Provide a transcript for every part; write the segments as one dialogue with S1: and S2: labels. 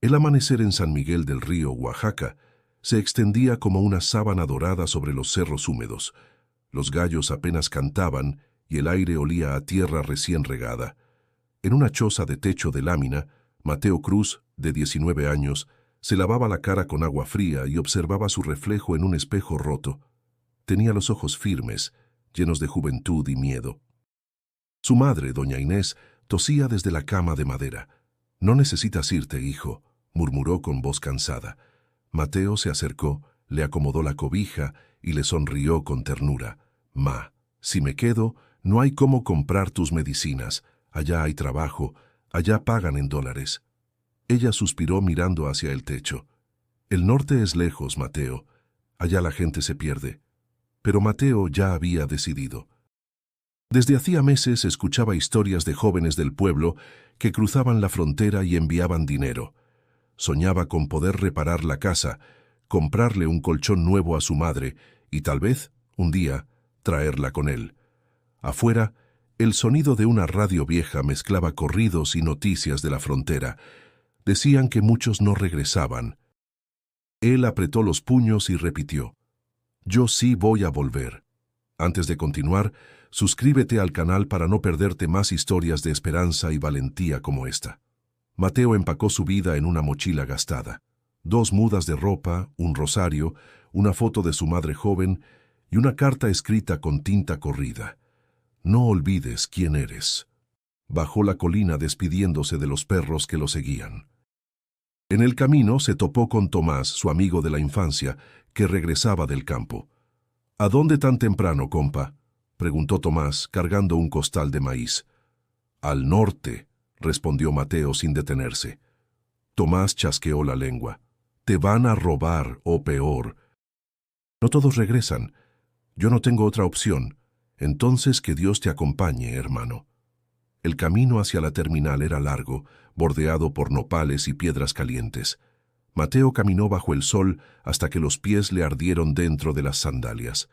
S1: El amanecer en San Miguel del Río, Oaxaca, se extendía como una sábana dorada sobre los cerros húmedos. Los gallos apenas cantaban y el aire olía a tierra recién regada. En una choza de techo de lámina, Mateo Cruz, de 19 años, se lavaba la cara con agua fría y observaba su reflejo en un espejo roto. Tenía los ojos firmes, llenos de juventud y miedo. Su madre, doña Inés, tosía desde la cama de madera. «No necesitas irte, hijo», murmuró con voz cansada. Mateo se acercó, le acomodó la cobija y le sonrió con ternura. «Ma, si me quedo, no hay cómo comprar tus medicinas. Allá hay trabajo, allá pagan en dólares». Ella suspiró mirando hacia el techo. «El norte es lejos, Mateo. Allá la gente se pierde». Pero Mateo ya había decidido. Desde hacía meses escuchaba historias de jóvenes del pueblo que cruzaban la frontera y enviaban dinero. Soñaba con poder reparar la casa, comprarle un colchón nuevo a su madre y tal vez, un día, traerla con él. Afuera, el sonido de una radio vieja mezclaba corridos y noticias de la frontera. Decían que muchos no regresaban. Él apretó los puños y repitió: «Yo sí voy a volver». Antes de continuar, suscríbete al canal para no perderte más historias de esperanza y valentía como esta. Mateo empacó su vida en una mochila gastada. 2 mudas de ropa, un rosario, una foto de su madre joven y una carta escrita con tinta corrida. «No olvides quién eres». Bajó la colina despidiéndose de los perros que lo seguían. En el camino se topó con Tomás, su amigo de la infancia, que regresaba del campo. «¿A dónde tan temprano, compa?», preguntó Tomás, cargando un costal de maíz. «Al norte», respondió Mateo sin detenerse. Tomás chasqueó la lengua. «Te van a robar, o peor». «No todos regresan. Yo no tengo otra opción. Entonces que Dios te acompañe, hermano». El camino hacia la terminal era largo, bordeado por nopales y piedras calientes. Mateo caminó bajo el sol hasta que los pies le ardieron dentro de las sandalias.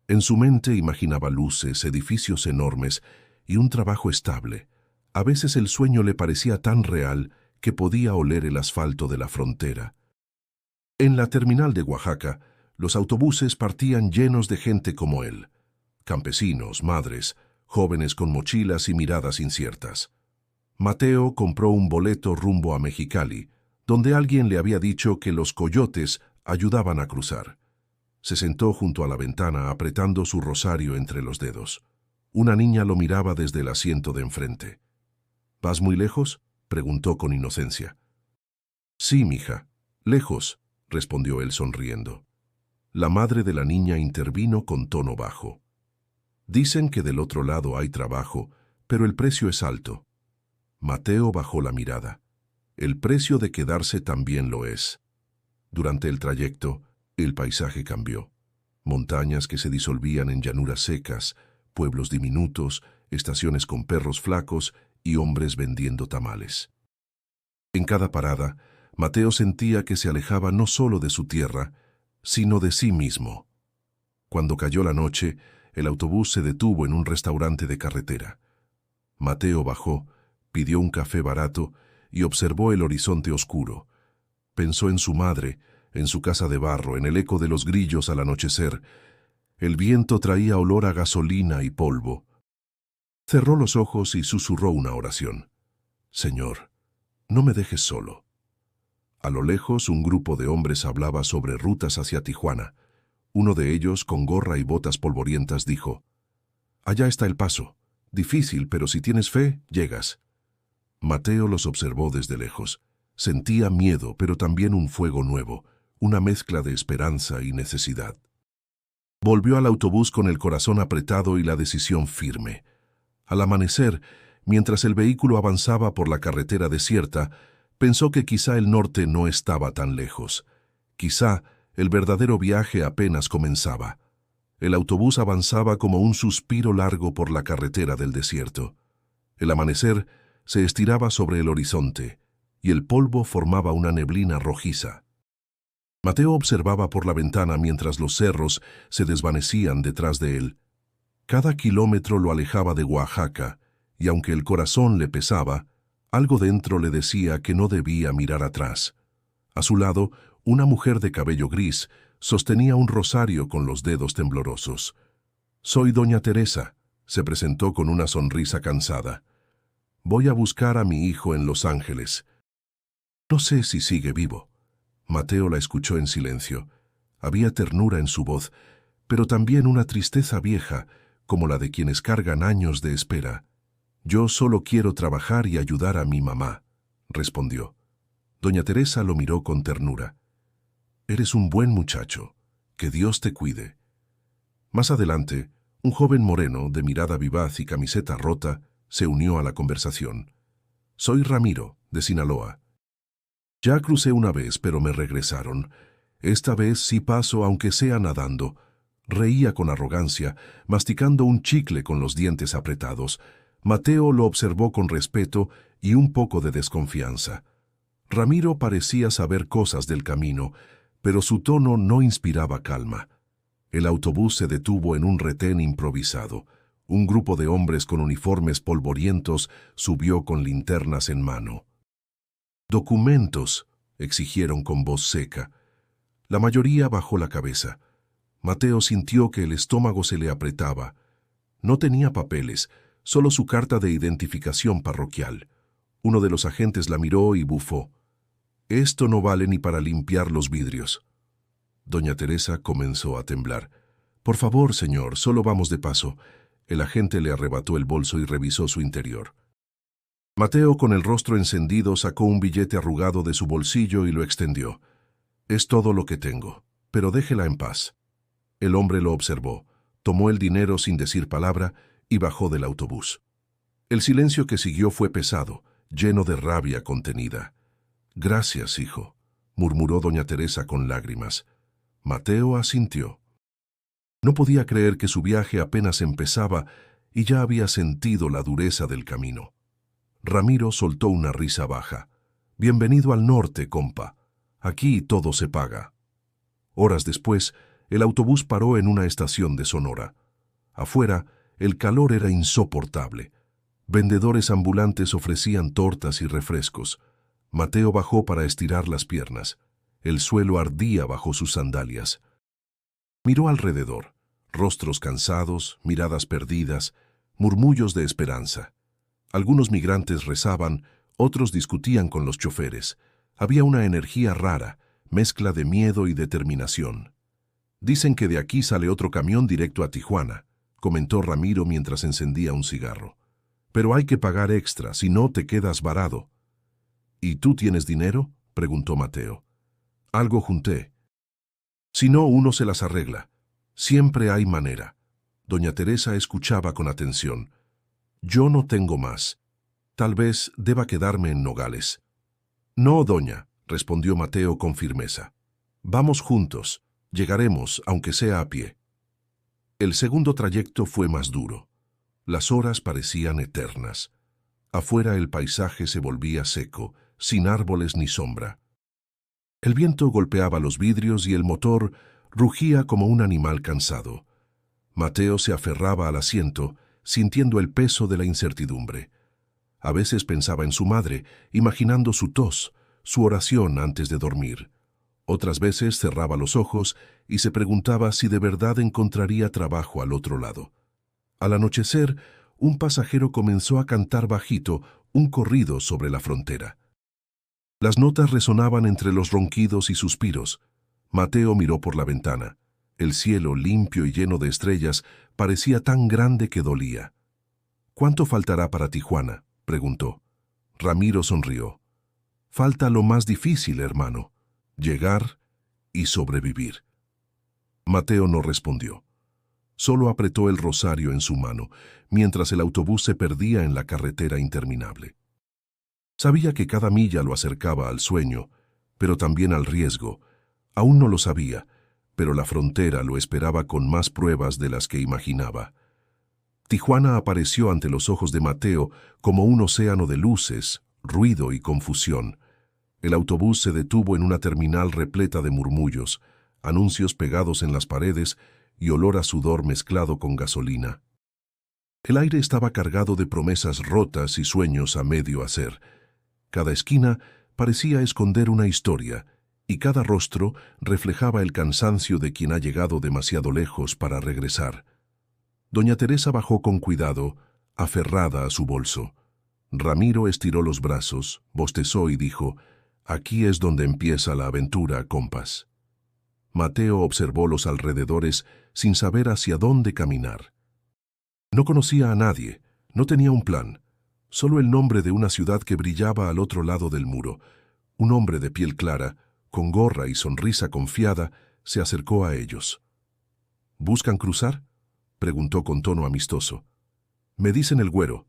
S1: En su mente imaginaba luces, edificios enormes y un trabajo estable. A veces el sueño le parecía tan real que podía oler el asfalto de la frontera. En la terminal de Oaxaca, los autobuses partían llenos de gente como él. Campesinos, madres, jóvenes con mochilas y miradas inciertas. Mateo compró un boleto rumbo a Mexicali, donde alguien le había dicho que los coyotes ayudaban a cruzar. Se sentó junto a la ventana apretando su rosario entre los dedos. Una niña lo miraba desde el asiento de enfrente. «¿Vas muy lejos?», preguntó con inocencia. «Sí, mija, lejos», respondió él sonriendo. La madre de la niña intervino con tono bajo. «Dicen que del otro lado hay trabajo, pero el precio es alto». Mateo bajó la mirada. El precio de quedarse también lo es. Durante el trayecto, el paisaje cambió. Montañas que se disolvían en llanuras secas, pueblos diminutos, estaciones con perros flacos y hombres vendiendo tamales. En cada parada, Mateo sentía que se alejaba no solo de su tierra, sino de sí mismo. Cuando cayó la noche, el autobús se detuvo en un restaurante de carretera. Mateo bajó, pidió un café barato y observó el horizonte oscuro. Pensó en su madre, en su casa de barro, en el eco de los grillos al anochecer. El viento traía olor a gasolina y polvo. Cerró los ojos y susurró una oración. «Señor, no me dejes solo». A lo lejos, un grupo de hombres hablaba sobre rutas hacia Tijuana. Uno de ellos, con gorra y botas polvorientas, dijo: «Allá está el paso. Difícil, pero si tienes fe, llegas». Mateo los observó desde lejos. Sentía miedo, pero también un fuego nuevo, una mezcla de esperanza y necesidad. Volvió al autobús con el corazón apretado y la decisión firme. Al amanecer, mientras el vehículo avanzaba por la carretera desierta, pensó que quizá el norte no estaba tan lejos. Quizá el verdadero viaje apenas comenzaba. El autobús avanzaba como un suspiro largo por la carretera del desierto. El amanecer se estiraba sobre el horizonte, y el polvo formaba una neblina rojiza. Mateo observaba por la ventana mientras los cerros se desvanecían detrás de él. Cada kilómetro lo alejaba de Oaxaca, y aunque el corazón le pesaba, Algo dentro le decía que no debía mirar atrás. A su lado, una mujer de cabello gris sostenía un rosario con los dedos temblorosos. «Soy doña Teresa», se presentó con una sonrisa cansada. «Voy a buscar a mi hijo en Los Ángeles. No sé si sigue vivo». Mateo la escuchó en silencio. Había ternura en su voz, pero también una tristeza vieja, como la de quienes cargan años de espera. «Yo solo quiero trabajar y ayudar a mi mamá», respondió. Doña Teresa lo miró con ternura. «Eres un buen muchacho. Que Dios te cuide». Más adelante, un joven moreno, de mirada vivaz y camiseta rota, se unió a la conversación. «Soy Ramiro, de Sinaloa. Ya crucé una vez, pero me regresaron. Esta vez sí paso, aunque sea nadando». Reía con arrogancia, masticando un chicle con los dientes apretados. Mateo lo observó con respeto y un poco de desconfianza. Ramiro parecía saber cosas del camino, pero su tono no inspiraba calma. El autobús se detuvo en un retén improvisado. Un grupo de hombres con uniformes polvorientos subió con linternas en mano. «Documentos», exigieron con voz seca. La mayoría bajó la cabeza. Mateo sintió que el estómago se le apretaba. No tenía papeles, solo su carta de identificación parroquial. Uno de los agentes la miró y bufó. «Esto no vale ni para limpiar los vidrios». Doña Teresa comenzó a temblar. «Por favor, señor, solo vamos de paso». El agente le arrebató el bolso y revisó su interior. Mateo, con el rostro encendido, sacó un billete arrugado de su bolsillo y lo extendió. «Es todo lo que tengo, pero déjela en paz». El hombre lo observó, tomó el dinero sin decir palabra y bajó del autobús. El silencio que siguió fue pesado, lleno de rabia contenida. «Gracias, hijo», murmuró doña Teresa con lágrimas. Mateo asintió. No podía creer que su viaje apenas empezaba y ya había sentido la dureza del camino. Ramiro soltó una risa baja. «Bienvenido al norte, compa. Aquí todo se paga». Horas después, el autobús paró en una estación de Sonora. Afuera, el calor era insoportable. Vendedores ambulantes ofrecían tortas y refrescos. Mateo bajó para estirar las piernas. El suelo ardía bajo sus sandalias. Miró alrededor. Rostros cansados, miradas perdidas, murmullos de esperanza. Algunos migrantes rezaban, otros discutían con los choferes. Había una energía rara, mezcla de miedo y determinación. «Dicen que de aquí sale otro camión directo a Tijuana», comentó Ramiro mientras encendía un cigarro. «Pero hay que pagar extra, si no te quedas varado». «¿Y tú tienes dinero?», preguntó Mateo. «Algo junté». «Si no, uno se las arregla. Siempre hay manera». Doña Teresa escuchaba con atención. «Yo no tengo más. Tal vez deba quedarme en Nogales». «No, doña», respondió Mateo con firmeza. «Vamos juntos. Llegaremos, aunque sea a pie». El segundo trayecto fue más duro. Las horas parecían eternas. Afuera el paisaje se volvía seco, sin árboles ni sombra. El viento golpeaba los vidrios y el motor rugía como un animal cansado. Mateo se aferraba al asiento, sintiendo el peso de la incertidumbre. A veces pensaba en su madre, imaginando su tos, su oración antes de dormir. Otras veces cerraba los ojos y se preguntaba si de verdad encontraría trabajo al otro lado. Al anochecer, un pasajero comenzó a cantar bajito un corrido sobre la frontera. Las notas resonaban entre los ronquidos y suspiros. Mateo miró por la ventana. El cielo, limpio y lleno de estrellas, parecía tan grande que dolía. «¿Cuánto faltará para Tijuana?», preguntó. Ramiro sonrió. «Falta lo más difícil, hermano. Llegar y sobrevivir». Mateo no respondió. Solo apretó el rosario en su mano, mientras el autobús se perdía en la carretera interminable. Sabía que cada milla lo acercaba al sueño, pero también al riesgo. Aún no lo sabía, pero la frontera lo esperaba con más pruebas de las que imaginaba. Tijuana apareció ante los ojos de Mateo como un océano de luces, ruido y confusión. El autobús se detuvo en una terminal repleta de murmullos, anuncios pegados en las paredes y olor a sudor mezclado con gasolina. El aire estaba cargado de promesas rotas y sueños a medio hacer. Cada esquina parecía esconder una historia, y cada rostro reflejaba el cansancio de quien ha llegado demasiado lejos para regresar. Doña Teresa bajó con cuidado, aferrada a su bolso. Ramiro estiró los brazos, bostezó y dijo: «Aquí es donde empieza la aventura, compas». Mateo observó los alrededores sin saber hacia dónde caminar. No conocía a nadie, no tenía un plan, solo el nombre de una ciudad que brillaba al otro lado del muro. Un hombre de piel clara, con gorra y sonrisa confiada, se acercó a ellos. «¿Buscan cruzar?», preguntó con tono amistoso. «Me dicen el Güero.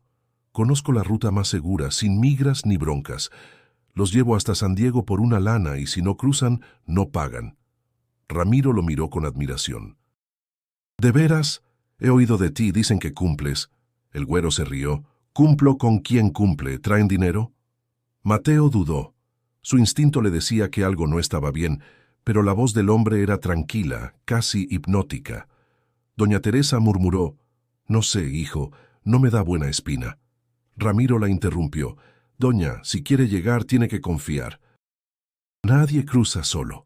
S1: Conozco la ruta más segura, sin migras ni broncas. Los llevo hasta San Diego por una lana y si no cruzan, no pagan». Ramiro lo miró con admiración. «¿De veras? He oído de ti, dicen que cumples». El Güero se rió. «Cumplo con quien cumple. ¿Traen dinero?». Mateo dudó. Su instinto le decía que algo no estaba bien, pero la voz del hombre era tranquila, casi hipnótica. Doña Teresa murmuró: «No sé, hijo, no me da buena espina». Ramiro la interrumpió: «Doña, si quiere llegar tiene que confiar. Nadie cruza solo».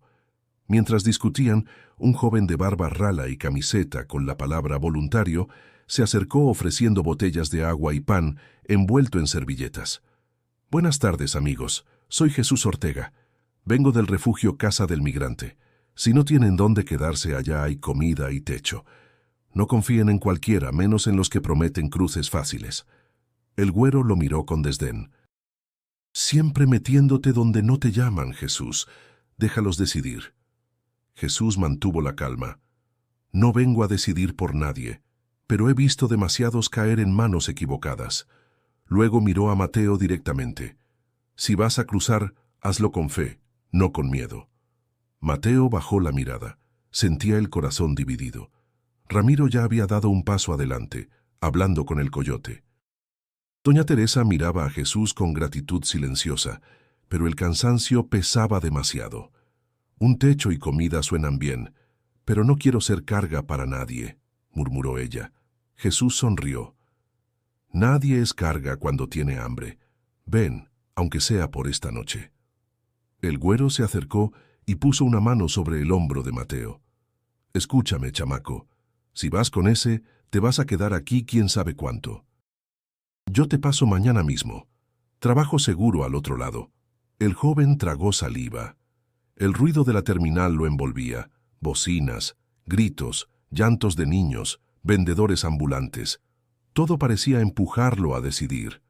S1: Mientras discutían, un joven de barba rala y camiseta con la palabra voluntario se acercó ofreciendo botellas de agua y pan envuelto en servilletas. «Buenas tardes, amigos. Soy Jesús Ortega. Vengo del refugio Casa del Migrante. Si no tienen dónde quedarse, allá hay comida y techo. No confíen en cualquiera, menos en los que prometen cruces fáciles». El Güero lo miró con desdén. «Siempre metiéndote donde no te llaman, Jesús. Déjalos decidir». Jesús mantuvo la calma. «No vengo a decidir por nadie, pero he visto demasiados caer en manos equivocadas». Luego miró a Mateo directamente. «Si vas a cruzar, hazlo con fe, no con miedo». Mateo bajó la mirada. Sentía el corazón dividido. Ramiro ya había dado un paso adelante, hablando con el coyote. Doña Teresa miraba a Jesús con gratitud silenciosa, pero el cansancio pesaba demasiado. «Un techo y comida suenan bien, pero no quiero ser carga para nadie», murmuró ella. Jesús sonrió. «Nadie es carga cuando tiene hambre. Ven, aunque sea por esta noche». El Güero se acercó y puso una mano sobre el hombro de Mateo. «Escúchame, chamaco. Si vas con ese, te vas a quedar aquí quién sabe cuánto. Yo te paso mañana mismo. Trabajo seguro al otro lado». El joven tragó saliva. El ruido de la terminal lo envolvía. Bocinas, gritos, llantos de niños, vendedores ambulantes. Todo parecía empujarlo a decidir.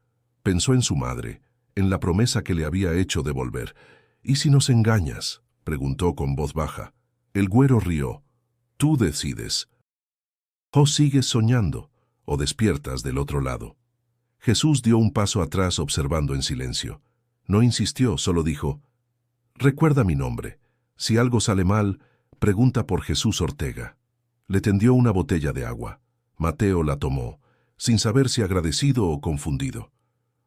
S1: Pensó en su madre, en la promesa que le había hecho de volver. «¿Y si nos engañas?», preguntó con voz baja. El Güero rió. «Tú decides. O sigues soñando, o despiertas del otro lado». Jesús dio un paso atrás observando en silencio. No insistió, solo dijo: «Recuerda mi nombre. Si algo sale mal, pregunta por Jesús Ortega». Le tendió una botella de agua. Mateo la tomó, sin saber si agradecido o confundido.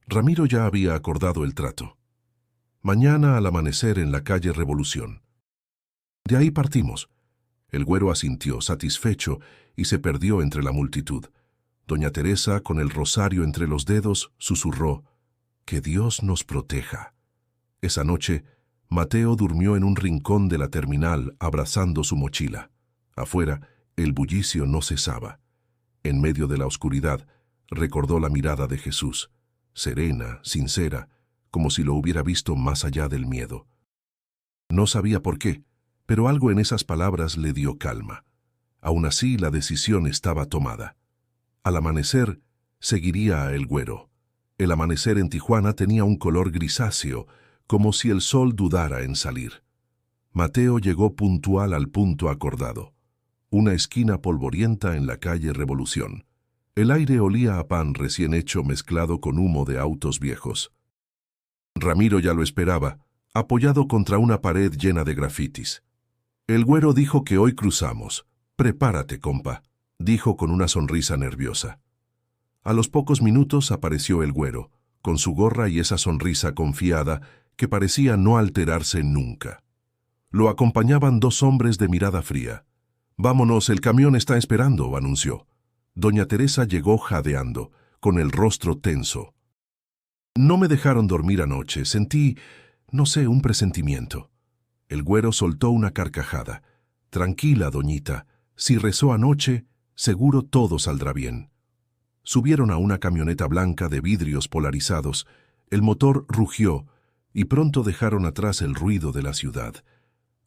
S1: Ramiro ya había acordado el trato. «Mañana al amanecer en la calle Revolución». «De ahí partimos». El Güero asintió, satisfecho, y se perdió entre la multitud. Doña Teresa, con el rosario entre los dedos, susurró: «Que Dios nos proteja». Esa noche, Mateo durmió en un rincón de la terminal abrazando su mochila. Afuera, el bullicio no cesaba. En medio de la oscuridad, recordó la mirada de Jesús, serena, sincera, como si lo hubiera visto más allá del miedo. No sabía por qué, pero algo en esas palabras le dio calma. Aún así, la decisión estaba tomada. Al amanecer, seguiría a El Güero. El amanecer en Tijuana tenía un color grisáceo, como si el sol dudara en salir. Mateo llegó puntual al punto acordado. Una esquina polvorienta en la calle Revolución. El aire olía a pan recién hecho mezclado con humo de autos viejos. Ramiro ya lo esperaba, apoyado contra una pared llena de grafitis. El Güero dijo que hoy cruzamos. «Prepárate, compa», dijo con una sonrisa nerviosa. A los pocos minutos apareció el Güero, con su gorra y esa sonrisa confiada que parecía no alterarse nunca. Lo acompañaban dos hombres de mirada fría. «Vámonos, el camión está esperando», anunció. Doña Teresa llegó jadeando, con el rostro tenso. No me dejaron dormir anoche, sentí, no sé, un presentimiento. El güero soltó una carcajada. Tranquila, doñita, si rezó anoche, seguro todo saldrá bien. Subieron a una camioneta blanca de vidrios polarizados. El motor rugió y pronto dejaron atrás el ruido de la ciudad.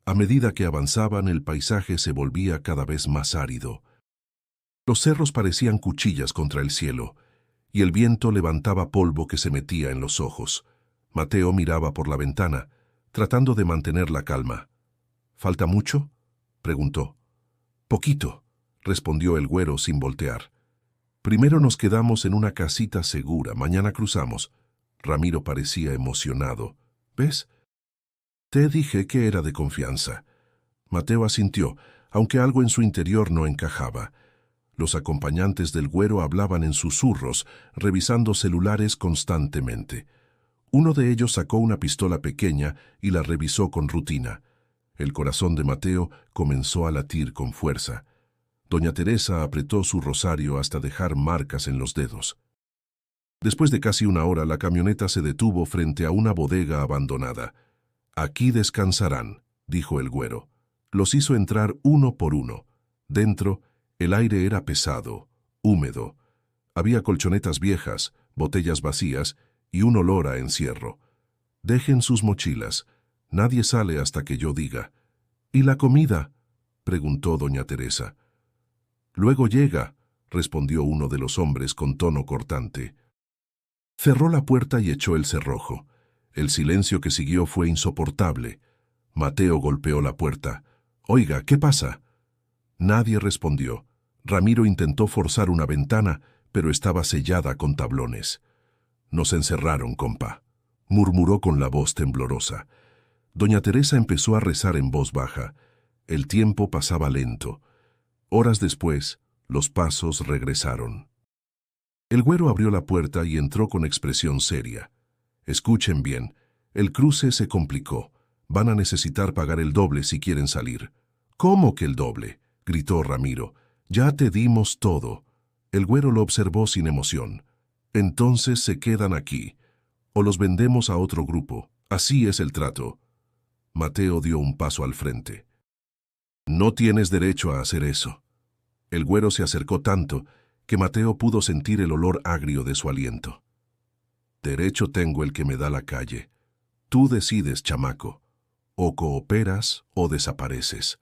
S1: A medida que avanzaban, el paisaje se volvía cada vez más árido. Los cerros parecían cuchillas contra el cielo, y el viento levantaba polvo que se metía en los ojos. Mateo miraba por la ventana, tratando de mantener la calma. ¿Falta mucho?, preguntó. Poquito, respondió el güero sin voltear. Primero nos quedamos en una casita segura, mañana cruzamos. Ramiro parecía emocionado. ¿Ves? Te dije que era de confianza. Mateo asintió, aunque algo en su interior no encajaba. Los acompañantes del güero hablaban en susurros, revisando celulares constantemente. Uno de ellos sacó una pistola pequeña y la revisó con rutina. El corazón de Mateo comenzó a latir con fuerza. Doña Teresa apretó su rosario hasta dejar marcas en los dedos. Después de casi una hora, la camioneta se detuvo frente a una bodega abandonada. «Aquí descansarán», dijo el güero. Los hizo entrar uno por uno. Dentro, el aire era pesado, húmedo. Había colchonetas viejas, botellas vacías y un olor a encierro. «Dejen sus mochilas. Nadie sale hasta que yo diga». «¿Y la comida?», preguntó doña Teresa. «Luego llega», respondió uno de los hombres con tono cortante. Cerró la puerta y echó el cerrojo. El silencio que siguió fue insoportable. Mateo golpeó la puerta. «Oiga, ¿qué pasa?». Nadie respondió. Ramiro intentó forzar una ventana, pero estaba sellada con tablones. «Nos encerraron, compa», murmuró con la voz temblorosa. Doña Teresa empezó a rezar en voz baja. El tiempo pasaba lento. Horas después, los pasos regresaron. El güero abrió la puerta y entró con expresión seria. «Escuchen bien, el cruce se complicó. Van a necesitar pagar el doble si quieren salir». «¿Cómo que el doble?», gritó Ramiro. «Ya te dimos todo». El güero lo observó sin emoción. «Entonces se quedan aquí, o los vendemos a otro grupo. Así es el trato». Mateo dio un paso al frente. «No tienes derecho a hacer eso». El güero se acercó tanto que Mateo pudo sentir el olor agrio de su aliento. «Derecho tengo el que me da la calle. Tú decides, chamaco. O cooperas o desapareces».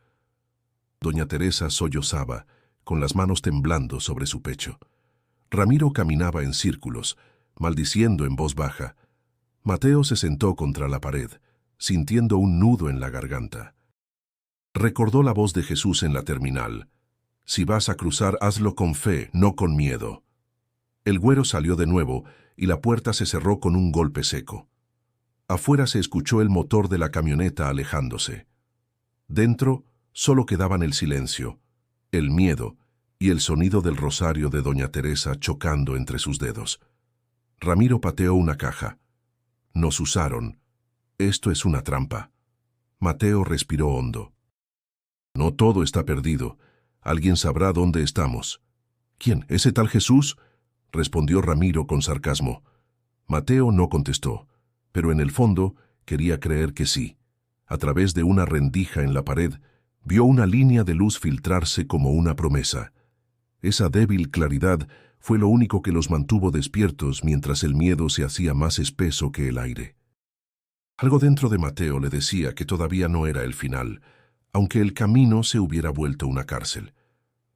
S1: Doña Teresa sollozaba, con las manos temblando sobre su pecho. Ramiro caminaba en círculos, maldiciendo en voz baja. Mateo se sentó contra la pared, sintiendo un nudo en la garganta. Recordó la voz de Jesús en la terminal. «Si vas a cruzar, hazlo con fe, no con miedo». El güero salió de nuevo y la puerta se cerró con un golpe seco. Afuera se escuchó el motor de la camioneta alejándose. Dentro solo quedaban el silencio, el miedo y el sonido del rosario de doña Teresa chocando entre sus dedos. Ramiro pateó una caja. «Nos usaron. Esto es una trampa». Mateo respiró hondo. «No todo está perdido. Alguien sabrá dónde estamos». «¿Quién? ¿Ese tal Jesús?», respondió Ramiro con sarcasmo. Mateo no contestó, pero en el fondo quería creer que sí. A través de una rendija en la pared, vio una línea de luz filtrarse como una promesa. Esa débil claridad fue lo único que los mantuvo despiertos mientras el miedo se hacía más espeso que el aire. Algo dentro de Mateo le decía que todavía no era el final, aunque el camino se hubiera vuelto una cárcel.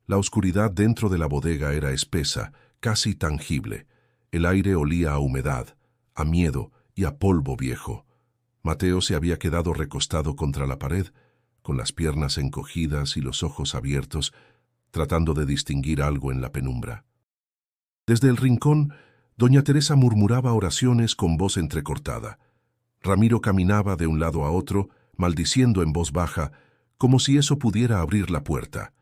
S1: La oscuridad dentro de la bodega era espesa, casi tangible. El aire olía a humedad, a miedo y a polvo viejo. Mateo se había quedado recostado contra la pared, con las piernas encogidas y los ojos abiertos, tratando de distinguir algo en la penumbra. Desde el rincón, doña Teresa murmuraba oraciones con voz entrecortada. Ramiro caminaba de un lado a otro, maldiciendo en voz baja, como si eso pudiera abrir la puerta.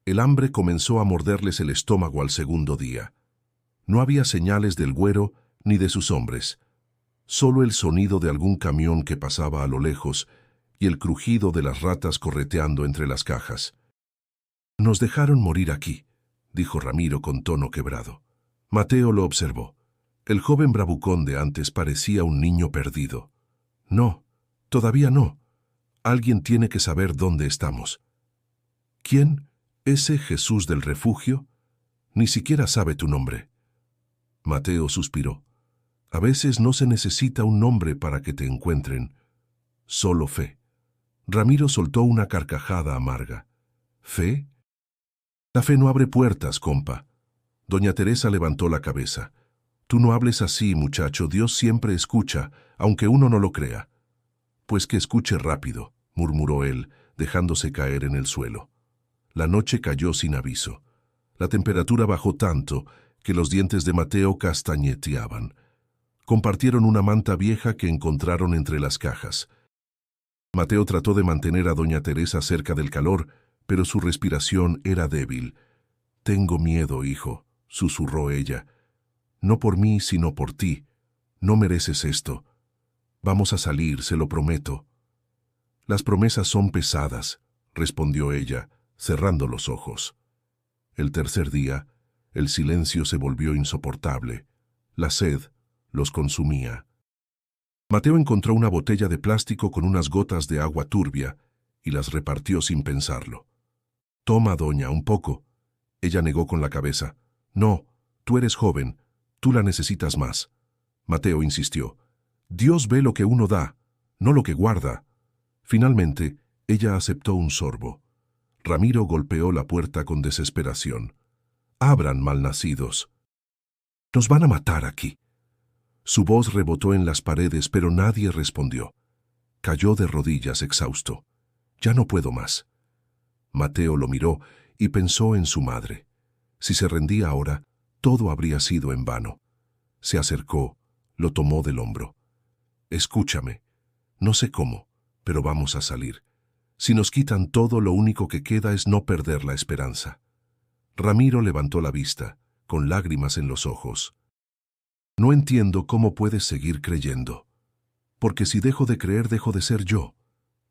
S1: El hambre comenzó a morderles el estómago al segundo día. No había señales del güero ni de sus hombres, solo el sonido de algún camión que pasaba a lo lejos y el crujido de las ratas correteando entre las cajas. «Nos dejaron morir aquí», dijo Ramiro con tono quebrado. Mateo lo observó. El joven bravucón de antes parecía un niño perdido. No, todavía no. Alguien tiene que saber dónde estamos. ¿Quién? ¿Ese Jesús del refugio? Ni siquiera sabe tu nombre. Mateo suspiró. A veces no se necesita un nombre para que te encuentren. Solo fe. Ramiro soltó una carcajada amarga. ¿Fe? La fe no abre puertas, compa. Doña Teresa levantó la cabeza. Tú no hables así, muchacho. Dios siempre escucha, aunque uno no lo crea. Pues que escuche rápido, murmuró él, dejándose caer en el suelo. La noche cayó sin aviso. La temperatura bajó tanto que los dientes de Mateo castañeteaban. Compartieron una manta vieja que encontraron entre las cajas. Mateo trató de mantener a doña Teresa cerca del calor, pero su respiración era débil. «Tengo miedo, hijo», susurró ella. «No por mí, sino por ti. No mereces esto. Vamos a salir, se lo prometo». «Las promesas son pesadas», respondió ella, cerrando los ojos. El tercer día, el silencio se volvió insoportable. La sed los consumía. Mateo encontró una botella de plástico con unas gotas de agua turbia y las repartió sin pensarlo. «Toma, doña, un poco». Ella negó con la cabeza. «No, tú eres joven, tú la necesitas más». Mateo insistió. «Dios ve lo que uno da, no lo que guarda». Finalmente, ella aceptó un sorbo. Ramiro golpeó la puerta con desesperación. «Abran, malnacidos. Nos van a matar aquí». Su voz rebotó en las paredes, pero nadie respondió. Cayó de rodillas exhausto. «Ya no puedo más». Mateo lo miró y pensó en su madre. Si se rendía ahora, todo habría sido en vano. Se acercó, lo tomó del hombro. «Escúchame. No sé cómo, pero vamos a salir. Si nos quitan todo, lo único que queda es no perder la esperanza». Ramiro levantó la vista, con lágrimas en los ojos. «No entiendo cómo puedes seguir creyendo. Porque si dejo de creer, dejo de ser yo».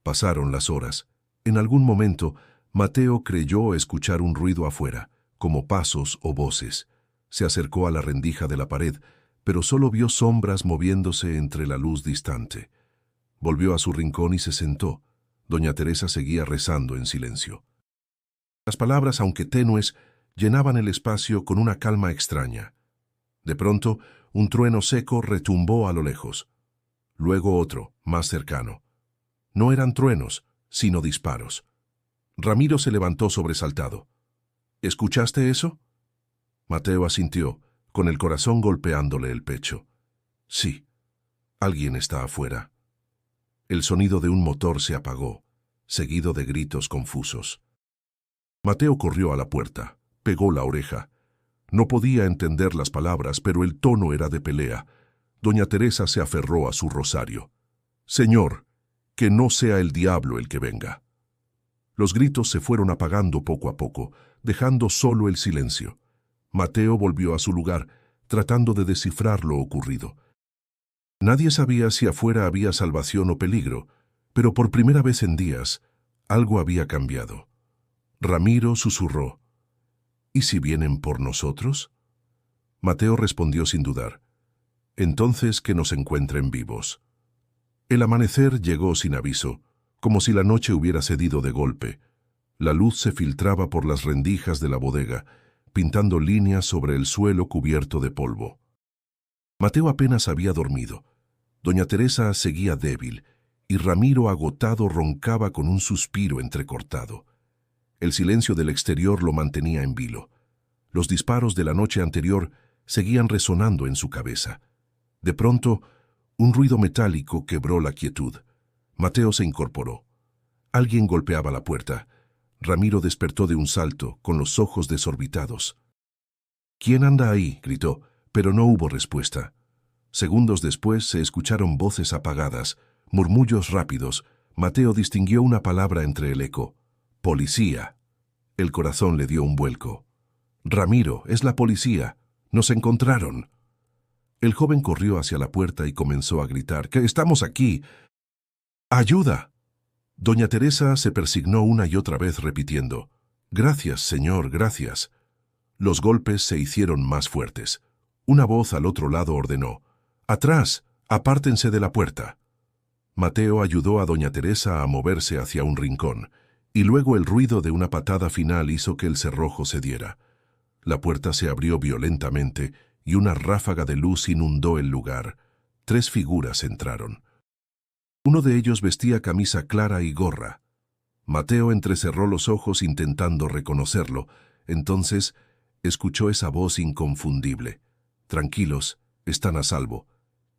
S1: Pasaron las horas. En algún momento, Mateo creyó escuchar un ruido afuera, como pasos o voces. Se acercó a la rendija de la pared, pero solo vio sombras moviéndose entre la luz distante. Volvió a su rincón y se sentó. Doña Teresa seguía rezando en silencio. Las palabras, aunque tenues, llenaban el espacio con una calma extraña. De pronto, un trueno seco retumbó a lo lejos. Luego otro, más cercano. No eran truenos, sino disparos. Ramiro se levantó sobresaltado. «¿Escuchaste eso?» Mateo asintió, con el corazón golpeándole el pecho. «Sí, alguien está afuera». El sonido de un motor se apagó, seguido de gritos confusos. Mateo corrió a la puerta, pegó la oreja. No podía entender las palabras, pero el tono era de pelea. Doña Teresa se aferró a su rosario. «Señor, que no sea el diablo el que venga». Los gritos se fueron apagando poco a poco, dejando solo el silencio. Mateo volvió a su lugar, tratando de descifrar lo ocurrido. Nadie sabía si afuera había salvación o peligro, pero por primera vez en días, algo había cambiado. Ramiro susurró. «¿Y si vienen por nosotros?» Mateo respondió sin dudar. «Entonces que nos encuentren vivos». El amanecer llegó sin aviso, como si la noche hubiera cedido de golpe. La luz se filtraba por las rendijas de la bodega, pintando líneas sobre el suelo cubierto de polvo. Mateo apenas había dormido. Doña Teresa seguía débil, y Ramiro, agotado, roncaba con un suspiro entrecortado. El silencio del exterior lo mantenía en vilo. Los disparos de la noche anterior seguían resonando en su cabeza. De pronto, un ruido metálico quebró la quietud. Mateo se incorporó. Alguien golpeaba la puerta. Ramiro despertó de un salto, con los ojos desorbitados. «¿Quién anda ahí?», gritó, pero no hubo respuesta. Segundos después se escucharon voces apagadas, murmullos rápidos. Mateo distinguió una palabra entre el eco. «Policía». El corazón le dio un vuelco. «Ramiro, es la policía. Nos encontraron». El joven corrió hacia la puerta y comenzó a gritar. «¡Que estamos aquí! ¡Ayuda!». Doña Teresa se persignó una y otra vez repitiendo. «Gracias, señor, gracias». Los golpes se hicieron más fuertes. Una voz al otro lado ordenó: «¡Atrás! ¡Apártense de la puerta!». Mateo ayudó a doña Teresa a moverse hacia un rincón, y luego el ruido de una patada final hizo que el cerrojo cediera. La puerta se abrió violentamente y una ráfaga de luz inundó el lugar. 3 figuras entraron. Uno de ellos vestía camisa clara y gorra. Mateo entrecerró los ojos intentando reconocerlo. Entonces escuchó esa voz inconfundible: «Tranquilos, están a salvo».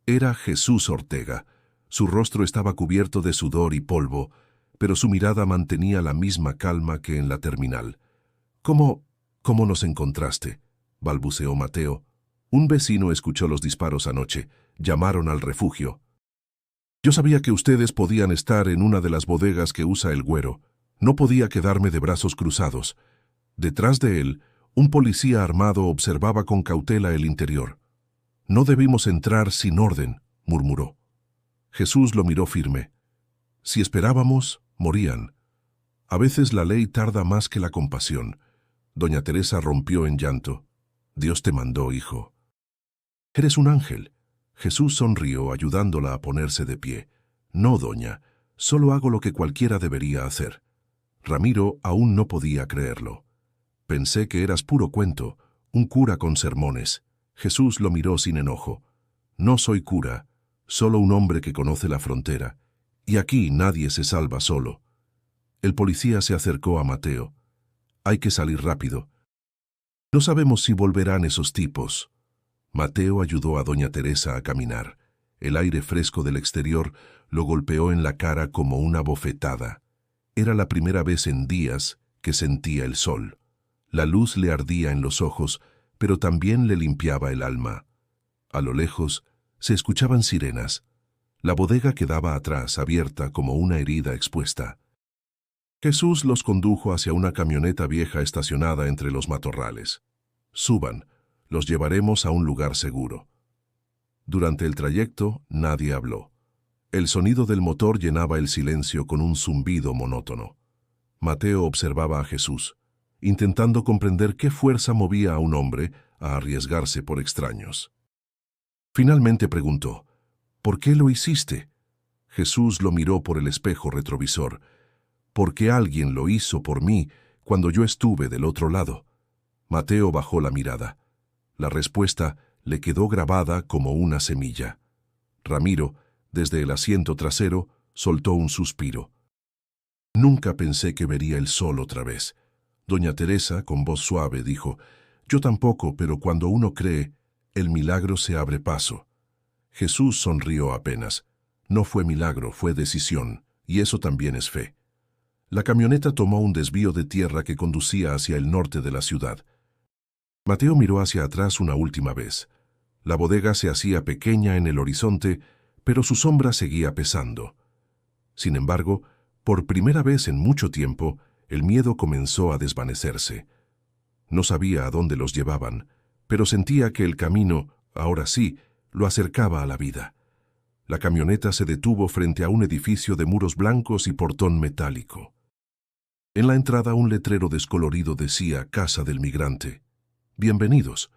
S1: Era Jesús Ortega. Su rostro estaba cubierto de sudor y polvo, pero su mirada mantenía la misma calma que en la terminal. «¿Cómo nos encontraste?», balbuceó Mateo. «Un vecino escuchó los disparos anoche. Llamaron al refugio. Yo sabía que ustedes podían estar en una de las bodegas que usa el güero. No podía quedarme de brazos cruzados». Detrás de él, un policía armado observaba con cautela el interior. «No debimos entrar sin orden», murmuró. Jesús lo miró firme. «Si esperábamos, morían. A veces la ley tarda más que la compasión». Doña Teresa rompió en llanto. «Dios te mandó, hijo». «Eres un ángel». Jesús sonrió, ayudándola a ponerse de pie. «No, doña, solo hago lo que cualquiera debería hacer». Ramiro aún no podía creerlo. «Pensé que eras puro cuento, un cura con sermones». Jesús lo miró sin enojo. «No soy cura, solo un hombre que conoce la frontera. Y aquí nadie se salva solo». El policía se acercó a Mateo. «Hay que salir rápido. No sabemos si volverán esos tipos». Mateo ayudó a doña Teresa a caminar. El aire fresco del exterior lo golpeó en la cara como una bofetada. Era la primera vez en días que sentía el sol. La luz le ardía en los ojos, pero también le limpiaba el alma. A lo lejos se escuchaban sirenas. La bodega quedaba atrás, abierta como una herida expuesta. Jesús los condujo hacia una camioneta vieja estacionada entre los matorrales. «Suban, los llevaremos a un lugar seguro». Durante el trayecto, nadie habló. El sonido del motor llenaba el silencio con un zumbido monótono. Mateo observaba a Jesús, intentando comprender qué fuerza movía a un hombre a arriesgarse por extraños. Finalmente preguntó: «¿Por qué lo hiciste?». Jesús lo miró por el espejo retrovisor. «Porque alguien lo hizo por mí cuando yo estuve del otro lado». Mateo bajó la mirada. La respuesta le quedó grabada como una semilla. Ramiro, desde el asiento trasero, soltó un suspiro. «Nunca pensé que vería el sol otra vez». Doña Teresa, con voz suave, dijo: «Yo tampoco, pero cuando uno cree, el milagro se abre paso». Jesús sonrió apenas. «No fue milagro, fue decisión, y eso también es fe». La camioneta tomó un desvío de tierra que conducía hacia el norte de la ciudad. Mateo miró hacia atrás una última vez. La bodega se hacía pequeña en el horizonte, pero su sombra seguía pesando. Sin embargo, por primera vez en mucho tiempo, el miedo comenzó a desvanecerse. No sabía a dónde los llevaban, pero sentía que el camino, ahora sí, lo acercaba a la vida. La camioneta se detuvo frente a un edificio de muros blancos y portón metálico. En la entrada un letrero descolorido decía: «Casa del Migrante. Bienvenidos».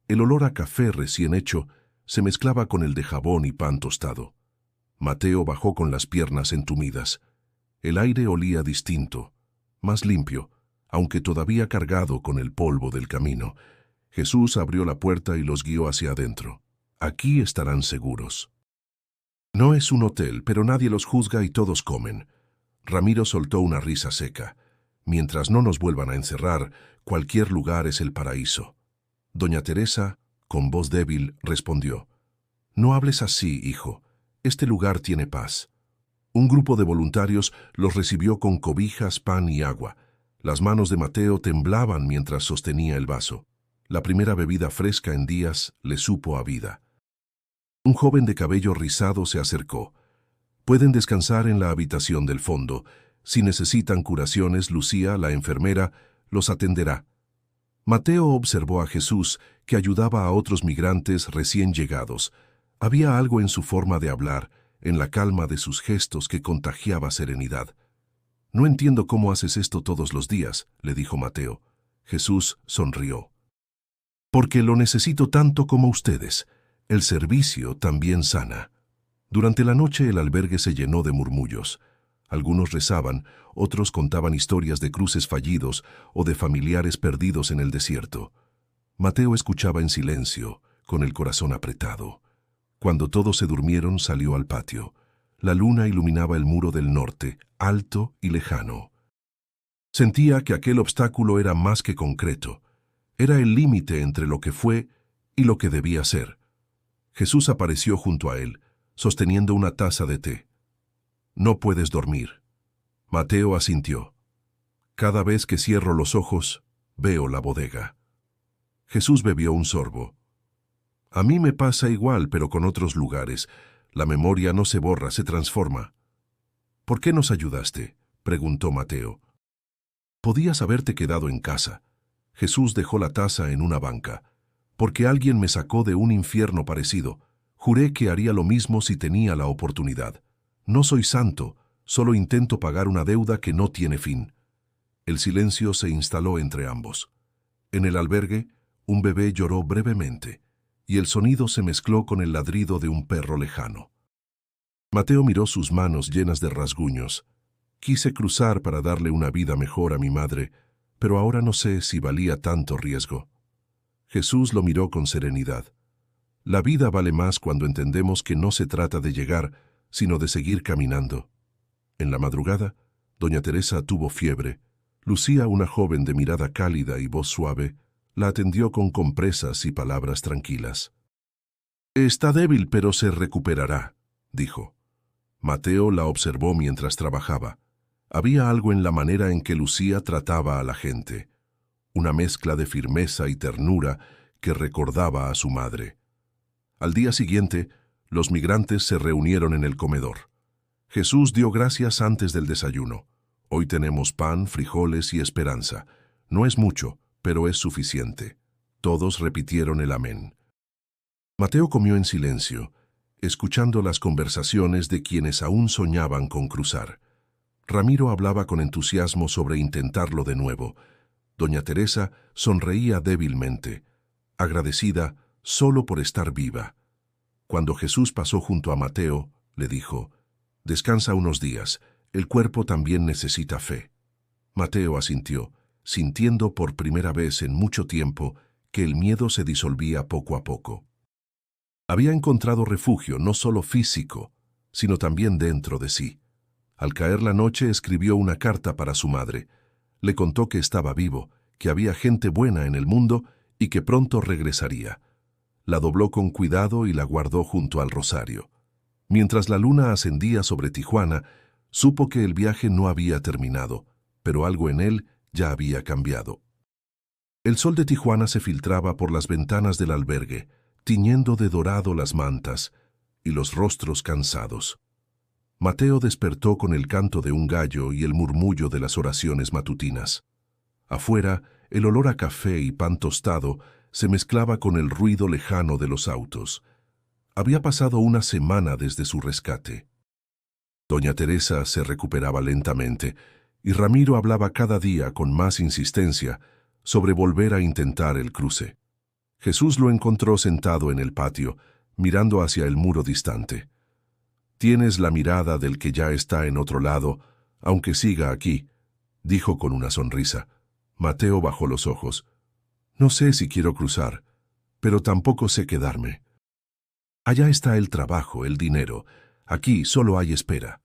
S1: El olor a café recién hecho se mezclaba con el de jabón y pan tostado. Mateo bajó con las piernas entumidas. El aire olía distinto, más limpio, aunque todavía cargado con el polvo del camino. Jesús abrió la puerta y los guió hacia adentro. «Aquí estarán seguros». No es un hotel, pero nadie los juzga y todos comen. Ramiro soltó una risa seca. «Mientras no nos vuelvan a encerrar, cualquier lugar es el paraíso». Doña Teresa, con voz débil, respondió: «No hables así, hijo. Este lugar tiene paz». Un grupo de voluntarios los recibió con cobijas, pan y agua. Las manos de Mateo temblaban mientras sostenía el vaso. La primera bebida fresca en días le supo a vida. Un joven de cabello rizado se acercó. «Pueden descansar en la habitación del fondo. Si necesitan curaciones, Lucía, la enfermera, los atenderá». Mateo observó a Jesús, que ayudaba a otros migrantes recién llegados. Había algo en su forma de hablar, en la calma de sus gestos que contagiaba serenidad. «No entiendo cómo haces esto todos los días», le dijo Mateo. Jesús sonrió. Porque lo necesito tanto como ustedes. El servicio también sana. Durante la noche el albergue se llenó de murmullos. Algunos rezaban, otros contaban historias de cruces fallidos o de familiares perdidos en el desierto. Mateo escuchaba en silencio, con el corazón apretado. Cuando todos se durmieron, salió al patio. La luna iluminaba el muro del norte, alto y lejano. Sentía que aquel obstáculo era más que concreto. Era el límite entre lo que fue y lo que debía ser. Jesús apareció junto a él, sosteniendo una taza de té. «No puedes dormir». Mateo asintió. «Cada vez que cierro los ojos, veo la bodega». Jesús bebió un sorbo. «A mí me pasa igual, pero con otros lugares. La memoria no se borra, se transforma». «¿Por qué nos ayudaste?», preguntó Mateo. «Podías haberte quedado en casa». Jesús dejó la taza en una banca. «Porque alguien me sacó de un infierno parecido. Juré que haría lo mismo si tenía la oportunidad. No soy santo, solo intento pagar una deuda que no tiene fin». El silencio se instaló entre ambos. En el albergue, un bebé lloró brevemente, y el sonido se mezcló con el ladrido de un perro lejano. Mateo miró sus manos llenas de rasguños. «Quise cruzar para darle una vida mejor a mi madre, pero ahora no sé si valía tanto riesgo». Jesús lo miró con serenidad. «La vida vale más cuando entendemos que no se trata de llegar, sino de seguir caminando». En la madrugada, doña Teresa tuvo fiebre. Lucía, una joven de mirada cálida y voz suave, la atendió con compresas y palabras tranquilas. «Está débil, pero se recuperará», dijo. Mateo la observó mientras trabajaba. Había algo en la manera en que Lucía trataba a la gente, una mezcla de firmeza y ternura que recordaba a su madre. Al día siguiente, los migrantes se reunieron en el comedor. Jesús dio gracias antes del desayuno. «Hoy tenemos pan, frijoles y esperanza. No es mucho, pero es suficiente». Todos repitieron el amén. Mateo comió en silencio, escuchando las conversaciones de quienes aún soñaban con cruzar. Ramiro hablaba con entusiasmo sobre intentarlo de nuevo. Doña Teresa sonreía débilmente, agradecida solo por estar viva. Cuando Jesús pasó junto a Mateo, le dijo: «Descansa unos días, el cuerpo también necesita fe». Mateo asintió, sintiendo por primera vez en mucho tiempo que el miedo se disolvía poco a poco. Había encontrado refugio no solo físico, sino también dentro de sí. Al caer la noche escribió una carta para su madre. Le contó que estaba vivo, que había gente buena en el mundo y que pronto regresaría. La dobló con cuidado y la guardó junto al rosario. Mientras la luna ascendía sobre Tijuana, supo que el viaje no había terminado, pero algo en él ya había cambiado. El sol de Tijuana se filtraba por las ventanas del albergue, tiñendo de dorado las mantas y los rostros cansados. Mateo despertó con el canto de un gallo y el murmullo de las oraciones matutinas. Afuera, el olor a café y pan tostado se mezclaba con el ruido lejano de los autos. Había pasado una semana desde su rescate. Doña Teresa se recuperaba lentamente, y Ramiro hablaba cada día con más insistencia sobre volver a intentar el cruce. Jesús lo encontró sentado en el patio, mirando hacia el muro distante. «Tienes la mirada del que ya está en otro lado, aunque siga aquí», dijo con una sonrisa. Mateo bajó los ojos. «No sé si quiero cruzar, pero tampoco sé quedarme. Allá está el trabajo, el dinero. Aquí solo hay espera».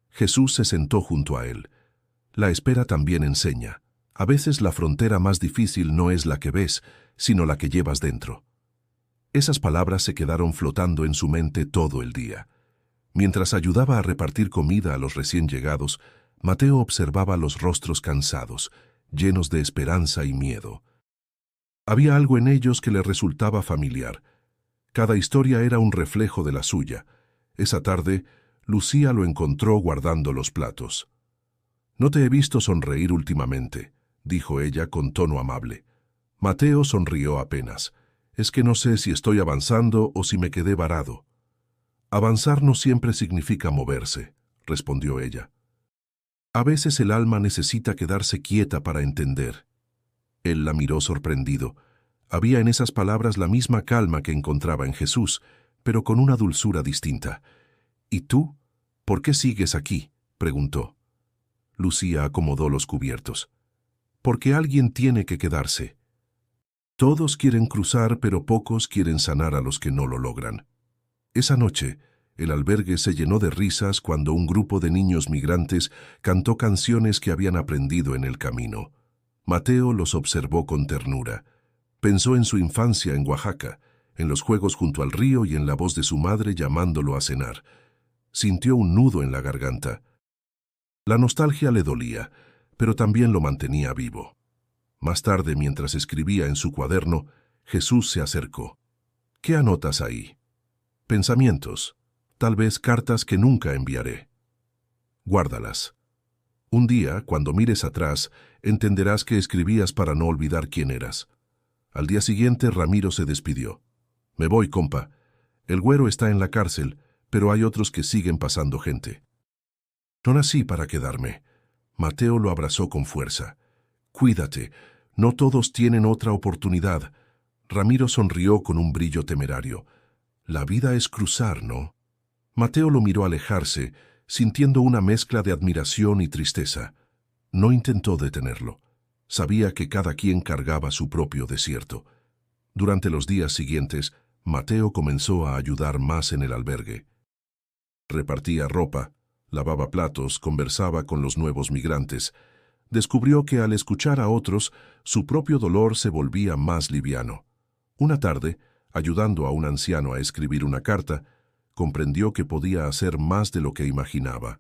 S1: Jesús se sentó junto a él. «La espera también enseña. A veces la frontera más difícil no es la que ves, sino la que llevas dentro». Esas palabras se quedaron flotando en su mente todo el día. Mientras ayudaba a repartir comida a los recién llegados, Mateo observaba los rostros cansados, llenos de esperanza y miedo. Había algo en ellos que le resultaba familiar. Cada historia era un reflejo de la suya. Esa tarde, Lucía lo encontró guardando los platos. «No te he visto sonreír últimamente», dijo ella con tono amable. Mateo sonrió apenas. «Es que no sé si estoy avanzando o si me quedé varado». «Avanzar no siempre significa moverse», respondió ella. «A veces el alma necesita quedarse quieta para entender». Él la miró sorprendido. Había en esas palabras la misma calma que encontraba en Jesús, pero con una dulzura distinta. «¿Y tú? ¿Por qué sigues aquí?», preguntó. Lucía acomodó los cubiertos. «Porque alguien tiene que quedarse. Todos quieren cruzar, pero pocos quieren sanar a los que no lo logran». Esa noche, el albergue se llenó de risas cuando un grupo de niños migrantes cantó canciones que habían aprendido en el camino. Mateo los observó con ternura. Pensó en su infancia en Oaxaca, en los juegos junto al río y en la voz de su madre llamándolo a cenar. Sintió un nudo en la garganta. La nostalgia le dolía, pero también lo mantenía vivo. Más tarde, mientras escribía en su cuaderno, Jesús se acercó. «¿Qué anotas ahí?» «Pensamientos, tal vez cartas que nunca enviaré». «Guárdalas. Un día, cuando mires atrás, entenderás que escribías para no olvidar quién eras». Al día siguiente, Ramiro se despidió. «Me voy, compa. El güero está en la cárcel, pero hay otros que siguen pasando gente». «No nací para quedarme». Mateo lo abrazó con fuerza. «Cuídate. No todos tienen otra oportunidad». Ramiro sonrió con un brillo temerario. «La vida es cruzar, ¿no?». Mateo lo miró alejarse, sintiendo una mezcla de admiración y tristeza. No intentó detenerlo. Sabía que cada quien cargaba su propio desierto. Durante los días siguientes, Mateo comenzó a ayudar más en el albergue. Repartía ropa, lavaba platos, conversaba con los nuevos migrantes. Descubrió que al escuchar a otros, su propio dolor se volvía más liviano. Una tarde, ayudando a un anciano a escribir una carta, comprendió que podía hacer más de lo que imaginaba.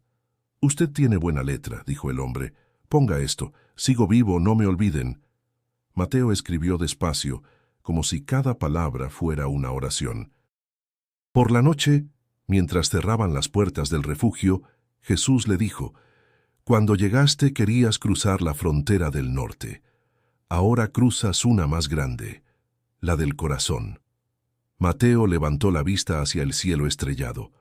S1: «Usted tiene buena letra», dijo el hombre. «Ponga esto, sigo vivo, no me olviden». Mateo escribió despacio, como si cada palabra fuera una oración. Por la noche, mientras cerraban las puertas del refugio, Jesús le dijo: «Cuando llegaste querías cruzar la frontera del norte. Ahora cruzas una más grande, la del corazón». Mateo levantó la vista hacia el cielo estrellado.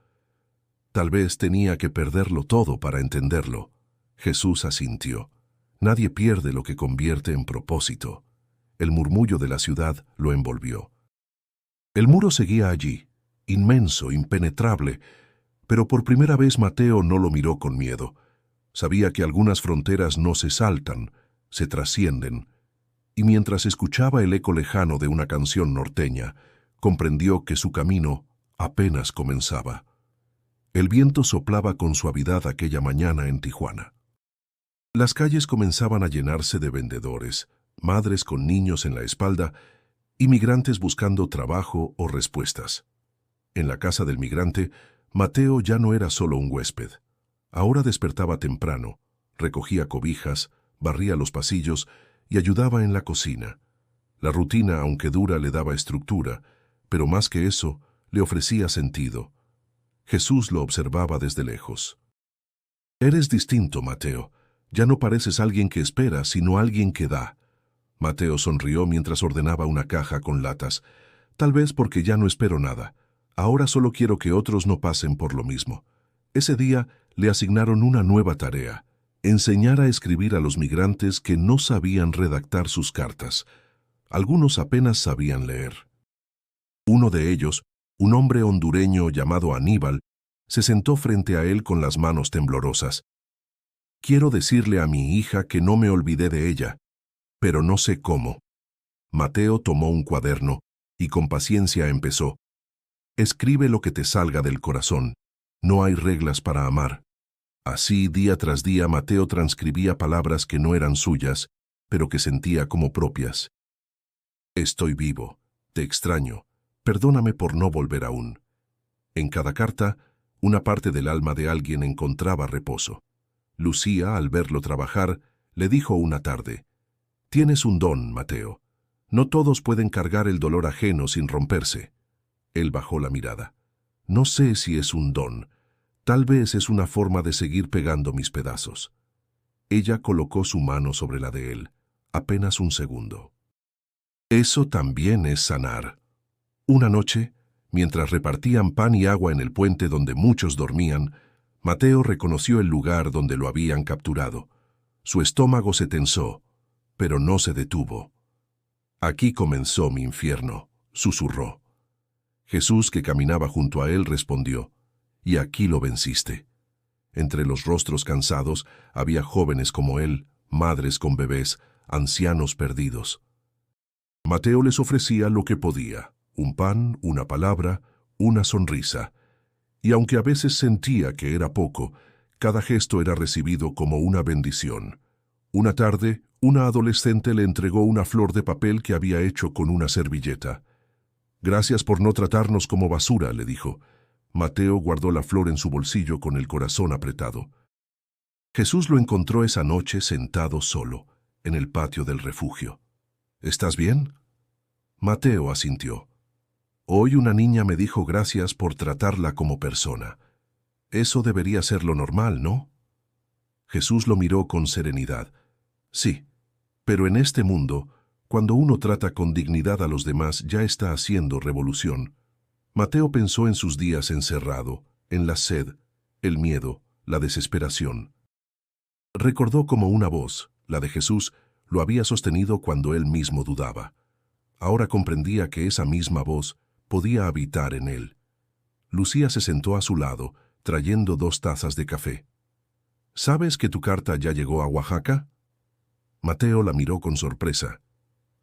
S1: Tal vez tenía que perderlo todo para entenderlo. Jesús asintió. Nadie pierde lo que convierte en propósito. El murmullo de la ciudad lo envolvió. El muro seguía allí, inmenso, impenetrable, pero por primera vez Mateo no lo miró con miedo. Sabía que algunas fronteras no se saltan, se trascienden, y mientras escuchaba el eco lejano de una canción norteña, comprendió que su camino apenas comenzaba. El viento soplaba con suavidad aquella mañana en Tijuana. Las calles comenzaban a llenarse de vendedores, madres con niños en la espalda y migrantes buscando trabajo o respuestas. En la casa del migrante, Mateo ya no era solo un huésped. Ahora despertaba temprano, recogía cobijas, barría los pasillos y ayudaba en la cocina. La rutina, aunque dura, le daba estructura, pero más que eso, le ofrecía sentido. Jesús lo observaba desde lejos. «Eres distinto, Mateo. Ya no pareces alguien que espera, sino alguien que da». Mateo sonrió mientras ordenaba una caja con latas. «Tal vez porque ya no espero nada. Ahora solo quiero que otros no pasen por lo mismo». Ese día le asignaron una nueva tarea: enseñar a escribir a los migrantes que no sabían redactar sus cartas. Algunos apenas sabían leer. Uno de ellos, un hombre hondureño llamado Aníbal, se sentó frente a él con las manos temblorosas. «Quiero decirle a mi hija que no me olvidé de ella, pero no sé cómo». Mateo tomó un cuaderno y con paciencia empezó. «Escribe lo que te salga del corazón. No hay reglas para amar». Así, día tras día, Mateo transcribía palabras que no eran suyas, pero que sentía como propias. «Estoy vivo. Te extraño. Perdóname por no volver aún». En cada carta, una parte del alma de alguien encontraba reposo. Lucía, al verlo trabajar, le dijo una tarde: «Tienes un don, Mateo. No todos pueden cargar el dolor ajeno sin romperse». Él bajó la mirada. «No sé si es un don. Tal vez es una forma de seguir pegando mis pedazos». Ella colocó su mano sobre la de él, apenas un segundo. «Eso también es sanar». Una noche, mientras repartían pan y agua en el puente donde muchos dormían, Mateo reconoció el lugar donde lo habían capturado. Su estómago se tensó, pero no se detuvo. Aquí comenzó mi infierno, susurró. Jesús, que caminaba junto a él, respondió, y aquí lo venciste. Entre los rostros cansados había jóvenes como él, madres con bebés, ancianos perdidos. Mateo les ofrecía lo que podía, un pan, una palabra, una sonrisa. Y aunque a veces sentía que era poco, cada gesto era recibido como una bendición. Una tarde, una adolescente le entregó una flor de papel que había hecho con una servilleta. «Gracias por no tratarnos como basura», le dijo. Mateo guardó la flor en su bolsillo con el corazón apretado. Jesús lo encontró esa noche sentado solo, en el patio del refugio. «¿Estás bien?» Mateo asintió. «Hoy una niña me dijo gracias por tratarla como persona. Eso debería ser lo normal, ¿no?» Jesús lo miró con serenidad. «Sí, pero en este mundo, cuando uno trata con dignidad a los demás, ya está haciendo revolución». Mateo pensó en sus días encerrado, en la sed, el miedo, la desesperación. Recordó cómo una voz, la de Jesús, lo había sostenido cuando él mismo dudaba. Ahora comprendía que esa misma voz podía habitar en él. Lucía se sentó a su lado, trayendo 2 tazas de café. «¿Sabes que tu carta ya llegó a Oaxaca?» Mateo la miró con sorpresa.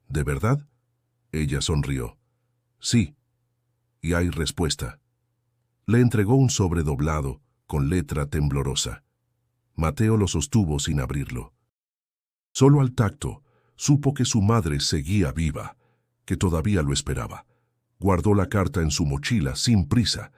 S1: «¿De verdad?» Ella sonrió. «Sí. Y hay respuesta». Le entregó un sobre doblado, con letra temblorosa. Mateo lo sostuvo sin abrirlo. Solo al tacto, supo que su madre seguía viva, que todavía lo esperaba. Guardó la carta en su mochila sin prisa.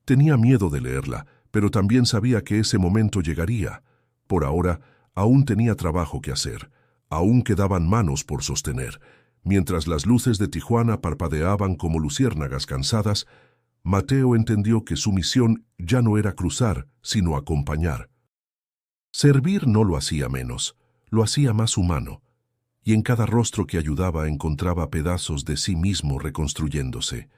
S1: Tenía miedo de leerla, pero también sabía que ese momento llegaría. Por ahora, aún tenía trabajo que hacer. Aún quedaban manos por sostener. Mientras las luces de Tijuana parpadeaban como luciérnagas cansadas, Mateo entendió que su misión ya no era cruzar, sino acompañar. Servir no lo hacía menos, lo hacía más humano, y en cada rostro que ayudaba encontraba pedazos de sí mismo reconstruyéndose.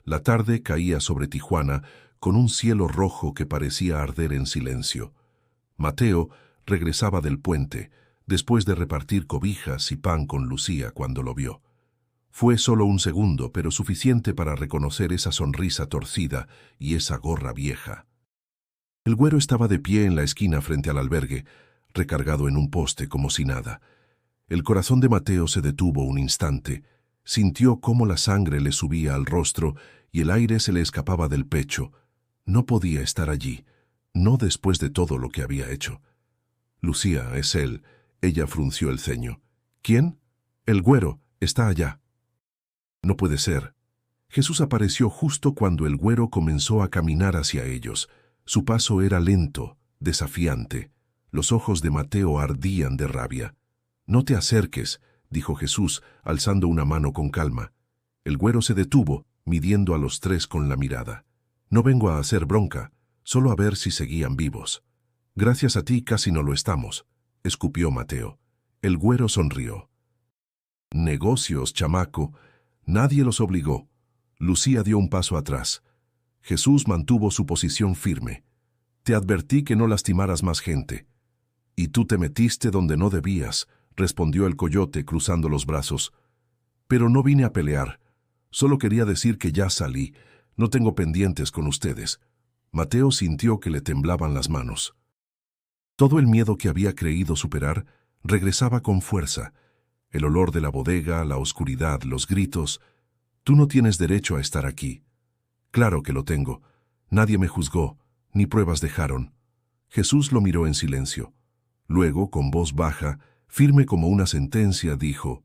S1: La tarde caía sobre Tijuana con un cielo rojo que parecía arder en silencio. Mateo regresaba del puente, después de repartir cobijas y pan con Lucía cuando lo vio. Fue solo un segundo, pero suficiente para reconocer esa sonrisa torcida y esa gorra vieja. El güero estaba de pie en la esquina frente al albergue, recargado en un poste como si nada. El corazón de Mateo se detuvo un instante. Sintió cómo la sangre le subía al rostro y el aire se le escapaba del pecho. No podía estar allí, no después de todo lo que había hecho. «Lucía, es él». Ella frunció el ceño. «¿Quién?» «El güero, está allá». «No puede ser». Jesús apareció justo cuando el güero comenzó a caminar hacia ellos. Su paso era lento, desafiante. Los ojos de Mateo ardían de rabia. «No te acerques», dijo Jesús, alzando una mano con calma. El güero se detuvo, midiendo a los 3 con la mirada. «No vengo a hacer bronca, solo a ver si seguían vivos». «Gracias a ti casi no lo estamos», escupió Mateo. El güero sonrió. «Negocios, chamaco. Nadie los obligó». Lucía dio un paso atrás. Jesús mantuvo su posición firme. «Te advertí que no lastimaras más gente». «Y tú te metiste donde no debías», respondió el coyote cruzando los brazos. «Pero no vine a pelear. Solo quería decir que ya salí. No tengo pendientes con ustedes». Mateo sintió que le temblaban las manos. Todo el miedo que había creído superar regresaba con fuerza. El olor de la bodega, la oscuridad, los gritos. «Tú no tienes derecho a estar aquí». «Claro que lo tengo. Nadie me juzgó, ni pruebas dejaron». Jesús lo miró en silencio. Luego, con voz baja, firme como una sentencia, dijo: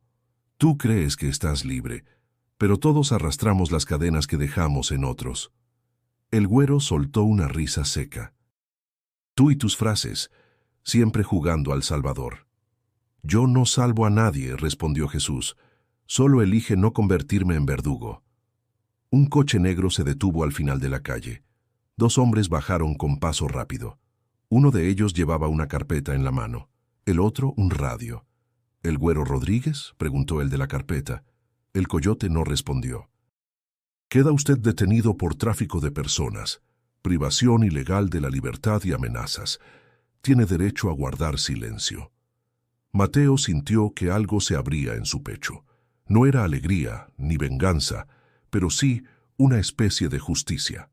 S1: «Tú crees que estás libre, pero todos arrastramos las cadenas que dejamos en otros». El güero soltó una risa seca. «Tú y tus frases, siempre jugando al salvador». «Yo no salvo a nadie», respondió Jesús. «Solo elige no convertirme en verdugo». Un coche negro se detuvo al final de la calle. 2 hombres bajaron con paso rápido. Uno de ellos llevaba una carpeta en la mano, el otro un radio. «¿El güero Rodríguez?», preguntó el de la carpeta. El coyote no respondió. «Queda usted detenido por tráfico de personas, privación ilegal de la libertad y amenazas. Tiene derecho a guardar silencio». Mateo sintió que algo se abría en su pecho. No era alegría ni venganza, pero sí una especie de justicia.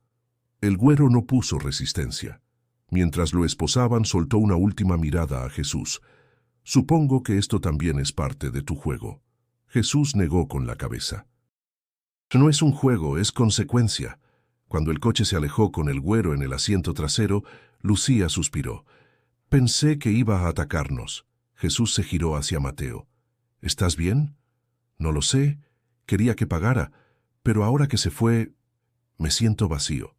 S1: El güero no puso resistencia. Mientras lo esposaban, soltó una última mirada a Jesús. Supongo que esto también es parte de tu juego. Jesús negó con la cabeza. No es un juego, es consecuencia. Cuando el coche se alejó con el güero en el asiento trasero, Lucía suspiró. Pensé que iba a atacarnos. Jesús se giró hacia Mateo. ¿Estás bien? No lo sé. Quería que pagara, pero ahora que se fue, me siento vacío.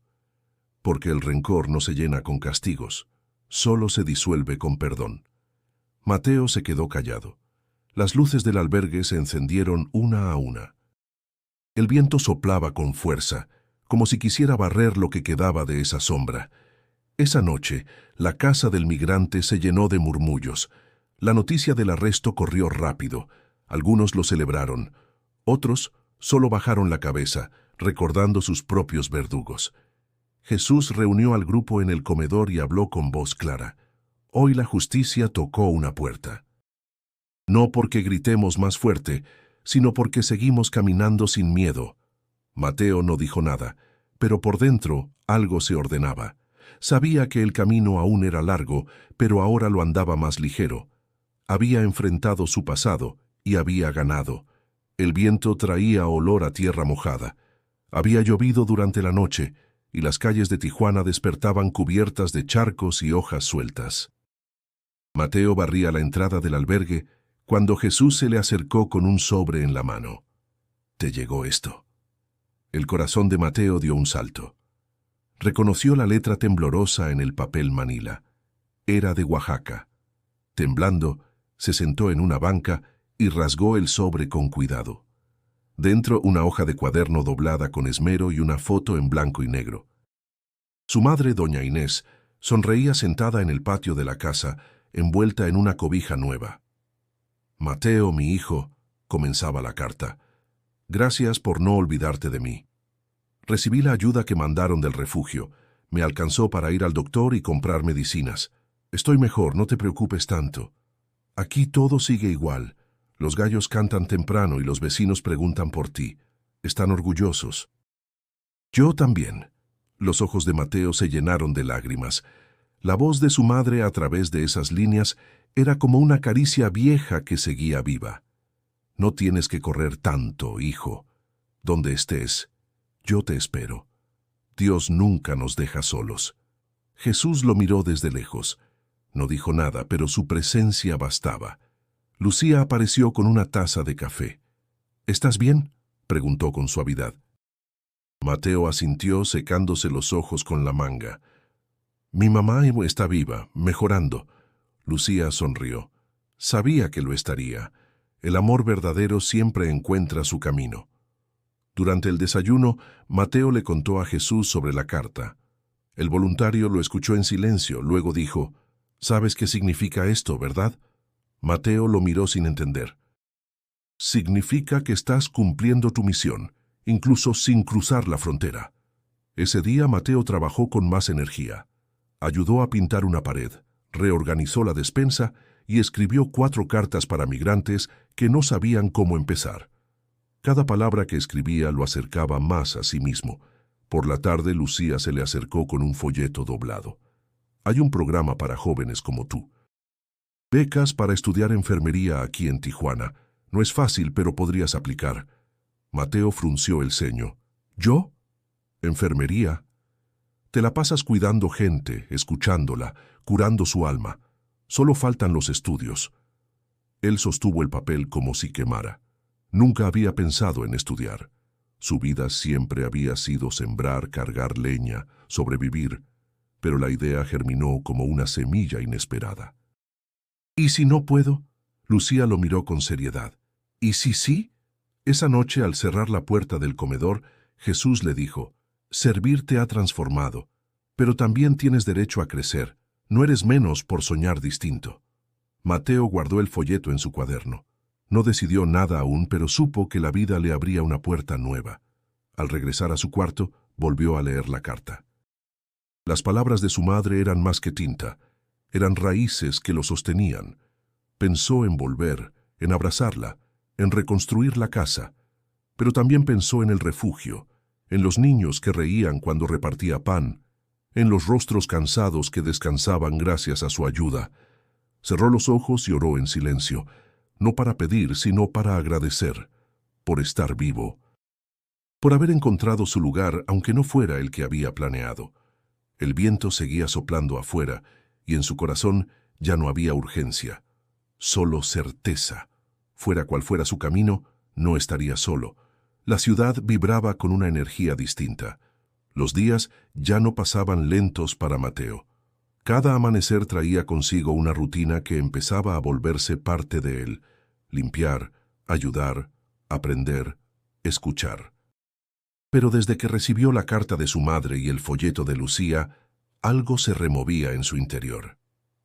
S1: Porque el rencor no se llena con castigos, solo se disuelve con perdón. Mateo se quedó callado. Las luces del albergue se encendieron una a una. El viento soplaba con fuerza, como si quisiera barrer lo que quedaba de esa sombra. Esa noche, la casa del migrante se llenó de murmullos. La noticia del arresto corrió rápido. Algunos lo celebraron. Otros solo bajaron la cabeza, recordando sus propios verdugos. Jesús reunió al grupo en el comedor y habló con voz clara. Hoy la justicia tocó una puerta. No porque gritemos más fuerte, sino porque seguimos caminando sin miedo. Mateo no dijo nada, pero por dentro algo se ordenaba. Sabía que el camino aún era largo, pero ahora lo andaba más ligero. Había enfrentado su pasado y había ganado. El viento traía olor a tierra mojada. Había llovido durante la noche y las calles de Tijuana despertaban cubiertas de charcos y hojas sueltas. Mateo barría la entrada del albergue cuando Jesús se le acercó con un sobre en la mano. ¿Te llegó esto? El corazón de Mateo dio un salto. Reconoció la letra temblorosa en el papel manila. Era de Oaxaca. Temblando, se sentó en una banca y rasgó el sobre con cuidado. Dentro una hoja de cuaderno doblada con esmero y una foto en blanco y negro. Su madre, doña Inés, sonreía sentada en el patio de la casa, envuelta en una cobija nueva. Mateo, mi hijo, comenzaba la carta. Gracias por no olvidarte de mí. Recibí la ayuda que mandaron del refugio. Me alcanzó para ir al doctor y comprar medicinas. Estoy mejor, no te preocupes tanto. Aquí todo sigue igual. Los gallos cantan temprano y los vecinos preguntan por ti. Están orgullosos. Yo también. Los ojos de Mateo se llenaron de lágrimas. La voz de su madre a través de esas líneas era como una caricia vieja que seguía viva. No tienes que correr tanto, hijo. Donde estés, yo te espero. Dios nunca nos deja solos. Jesús lo miró desde lejos. No dijo nada, pero su presencia bastaba. Lucía apareció con una taza de café. ¿Estás bien?, preguntó con suavidad. Mateo asintió, secándose los ojos con la manga. Mi mamá está viva, mejorando. Lucía sonrió. Sabía que lo estaría. El amor verdadero siempre encuentra su camino. Durante el desayuno, Mateo le contó a Jesús sobre la carta. El voluntario lo escuchó en silencio, luego dijo, ¿sabes qué significa esto, verdad? Mateo lo miró sin entender. Significa que estás cumpliendo tu misión, incluso sin cruzar la frontera. Ese día Mateo trabajó con más energía. Ayudó a pintar una pared, reorganizó la despensa y escribió 4 cartas para migrantes que no sabían cómo empezar. Cada palabra que escribía lo acercaba más a sí mismo. Por la tarde, Lucía se le acercó con un folleto doblado. Hay un programa para jóvenes como tú. Becas para estudiar enfermería aquí en Tijuana. No es fácil, pero podrías aplicar. Mateo frunció el ceño. ¿Yo? ¿Enfermería? Te la pasas cuidando gente, escuchándola, curando su alma. Solo faltan los estudios. Él sostuvo el papel como si quemara. Nunca había pensado en estudiar. Su vida siempre había sido sembrar, cargar leña, sobrevivir, pero la idea germinó como una semilla inesperada. ¿Y si no puedo? Lucía lo miró con seriedad. ¿Y si sí? Esa noche, al cerrar la puerta del comedor, Jesús le dijo, servir te ha transformado, pero también tienes derecho a crecer. No eres menos por soñar distinto. Mateo guardó el folleto en su cuaderno. No decidió nada aún, pero supo que la vida le abría una puerta nueva. Al regresar a su cuarto, volvió a leer la carta. Las palabras de su madre eran más que tinta. Eran raíces que lo sostenían. Pensó en volver, en abrazarla, en reconstruir la casa, pero también pensó en el refugio, en los niños que reían cuando repartía pan, en los rostros cansados que descansaban gracias a su ayuda. Cerró los ojos y oró en silencio, no para pedir, sino para agradecer, por estar vivo, por haber encontrado su lugar, aunque no fuera el que había planeado. El viento seguía soplando afuera, y en su corazón ya no había urgencia, solo certeza. Fuera cual fuera su camino, no estaría solo. La ciudad vibraba con una energía distinta. Los días ya no pasaban lentos para Mateo. Cada amanecer traía consigo una rutina que empezaba a volverse parte de él: limpiar, ayudar, aprender, escuchar. Pero desde que recibió la carta de su madre y el folleto de Lucía, algo se removía en su interior.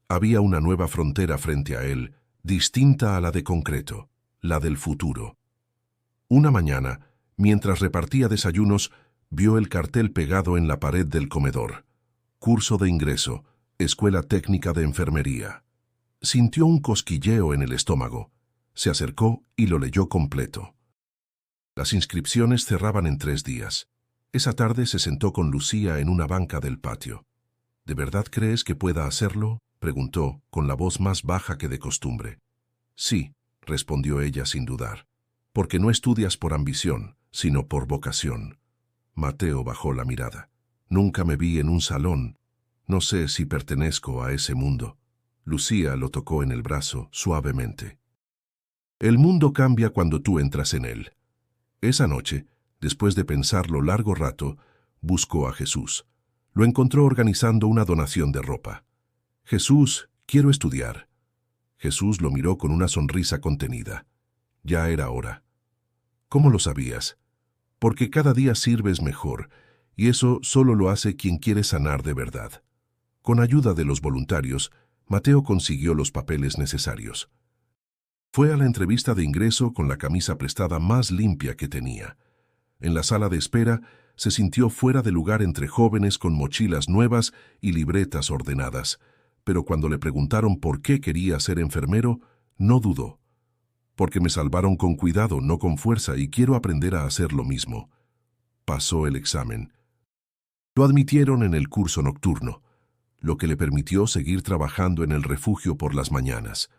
S1: Había una nueva frontera frente a él, distinta a la de concreto, la del futuro. Una mañana, mientras repartía desayunos, vio el cartel pegado en la pared del comedor: curso de ingreso, Escuela Técnica de Enfermería. Sintió un cosquilleo en el estómago. Se acercó y lo leyó completo. Las inscripciones cerraban en 3 días. Esa tarde se sentó con Lucía en una banca del patio. ¿De verdad crees que pueda hacerlo?, preguntó, con la voz más baja que de costumbre. Sí, respondió ella sin dudar. Porque no estudias por ambición, sino por vocación. Mateo bajó la mirada. Nunca me vi en un salón. No sé si pertenezco a ese mundo. Lucía lo tocó en el brazo suavemente. El mundo cambia cuando tú entras en él. Esa noche, después de pensarlo largo rato, buscó a Jesús. Lo encontró organizando una donación de ropa. Jesús, quiero estudiar. Jesús lo miró con una sonrisa contenida. Ya era hora. ¿Cómo lo sabías? Porque cada día sirves mejor, y eso solo lo hace quien quiere sanar de verdad. Con ayuda de los voluntarios, Mateo consiguió los papeles necesarios. Fue a la entrevista de ingreso con la camisa prestada más limpia que tenía. En la sala de espera se sintió fuera de lugar entre jóvenes con mochilas nuevas y libretas ordenadas, pero cuando le preguntaron por qué quería ser enfermero, no dudó. Porque me salvaron con cuidado, no con fuerza, y quiero aprender a hacer lo mismo. Pasó el examen. Lo admitieron en el curso nocturno, lo que le permitió seguir trabajando en el refugio por las mañanas.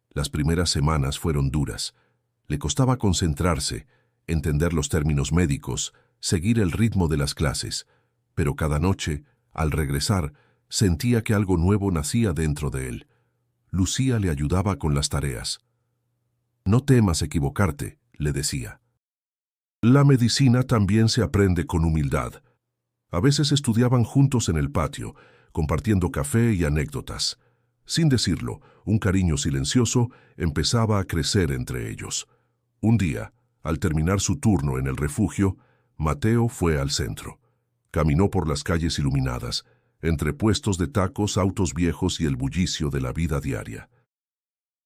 S1: Las primeras semanas fueron duras. Le costaba concentrarse, entender los términos médicos, seguir el ritmo de las clases, pero cada noche, al regresar, sentía que algo nuevo nacía dentro de él. Lucía le ayudaba con las tareas. No temas equivocarte, le decía. La medicina también se aprende con humildad. A veces estudiaban juntos en el patio, compartiendo café y anécdotas. Sin decirlo, un cariño silencioso empezaba a crecer entre ellos. Un día, al terminar su turno en el refugio, Mateo fue al centro. Caminó por las calles iluminadas, entre puestos de tacos, autos viejos y el bullicio de la vida diaria.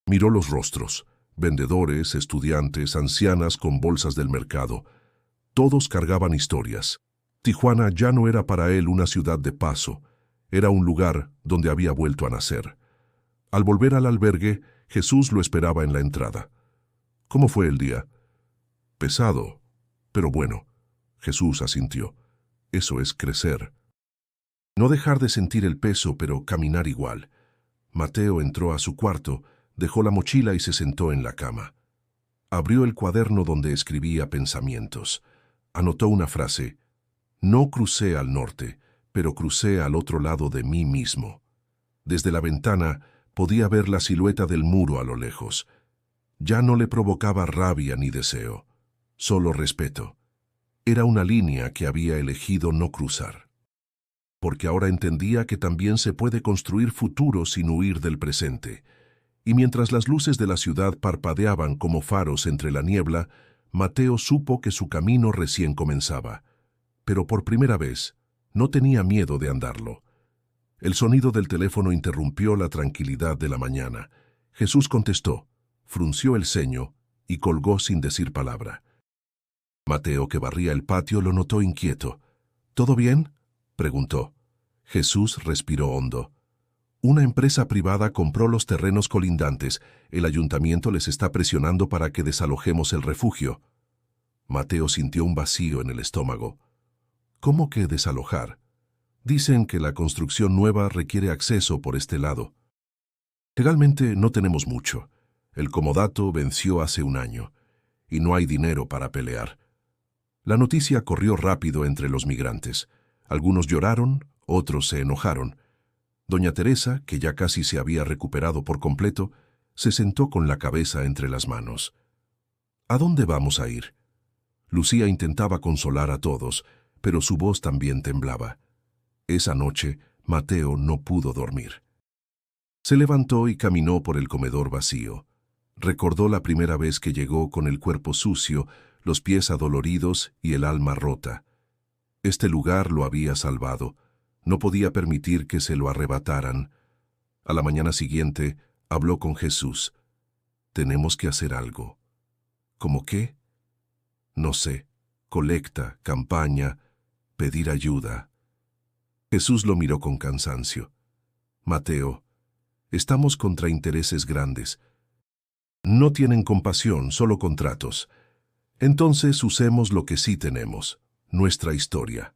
S1: Miró los rostros: vendedores, estudiantes, ancianas con bolsas del mercado. Todos cargaban historias. Tijuana ya no era para él una ciudad de paso, era un lugar donde había vuelto a nacer. Al volver al albergue, Jesús lo esperaba en la entrada. ¿Cómo fue el día? Pesado, pero bueno. Jesús asintió. Eso es crecer. No dejar de sentir el peso, pero caminar igual. Mateo entró a su cuarto, dejó la mochila y se sentó en la cama. Abrió el cuaderno donde escribía pensamientos. Anotó una frase: no crucé al norte, pero crucé al otro lado de mí mismo. Desde la ventana podía ver la silueta del muro a lo lejos. Ya no le provocaba rabia ni deseo, solo respeto. Era una línea que había elegido no cruzar. Porque ahora entendía que también se puede construir futuro sin huir del presente. Y mientras las luces de la ciudad parpadeaban como faros entre la niebla, Mateo supo que su camino recién comenzaba. Pero por primera vez, no tenía miedo de andarlo. El sonido del teléfono interrumpió la tranquilidad de la mañana. Jesús contestó, frunció el ceño y colgó sin decir palabra. Mateo, que barría el patio, lo notó inquieto. ¿Todo bien?, preguntó. Jesús respiró hondo. Una empresa privada compró los terrenos colindantes. El ayuntamiento les está presionando para que desalojemos el refugio. Mateo sintió un vacío en el estómago. ¿Cómo que desalojar? Dicen que la construcción nueva requiere acceso por este lado. Legalmente no tenemos mucho. El comodato venció hace un año, y no hay dinero para pelear. La noticia corrió rápido entre los migrantes. Algunos lloraron, otros se enojaron. Doña Teresa, que ya casi se había recuperado por completo, se sentó con la cabeza entre las manos. ¿A dónde vamos a ir? Lucía intentaba consolar a todos, pero su voz también temblaba. Esa noche, Mateo no pudo dormir. Se levantó y caminó por el comedor vacío. Recordó la primera vez que llegó con el cuerpo sucio, los pies adoloridos y el alma rota. Este lugar lo había salvado. No podía permitir que se lo arrebataran. A la mañana siguiente, habló con Jesús. Tenemos que hacer algo. ¿Cómo qué? No sé. Colecta, campaña, pedir ayuda. Jesús lo miró con cansancio. Mateo, estamos contra intereses grandes. No tienen compasión, solo contratos. Entonces usemos lo que sí tenemos, nuestra historia.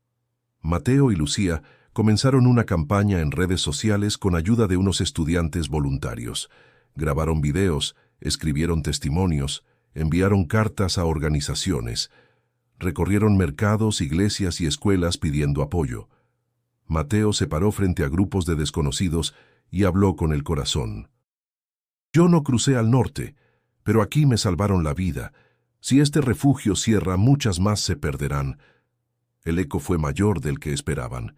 S1: Mateo y Lucía comenzaron una campaña en redes sociales con ayuda de unos estudiantes voluntarios. Grabaron videos, escribieron testimonios, enviaron cartas a organizaciones. Recorrieron mercados, iglesias y escuelas pidiendo apoyo. Mateo se paró frente a grupos de desconocidos y habló con el corazón. Yo no crucé al norte, pero aquí me salvaron la vida. Si este refugio cierra, muchas más se perderán. El eco fue mayor del que esperaban.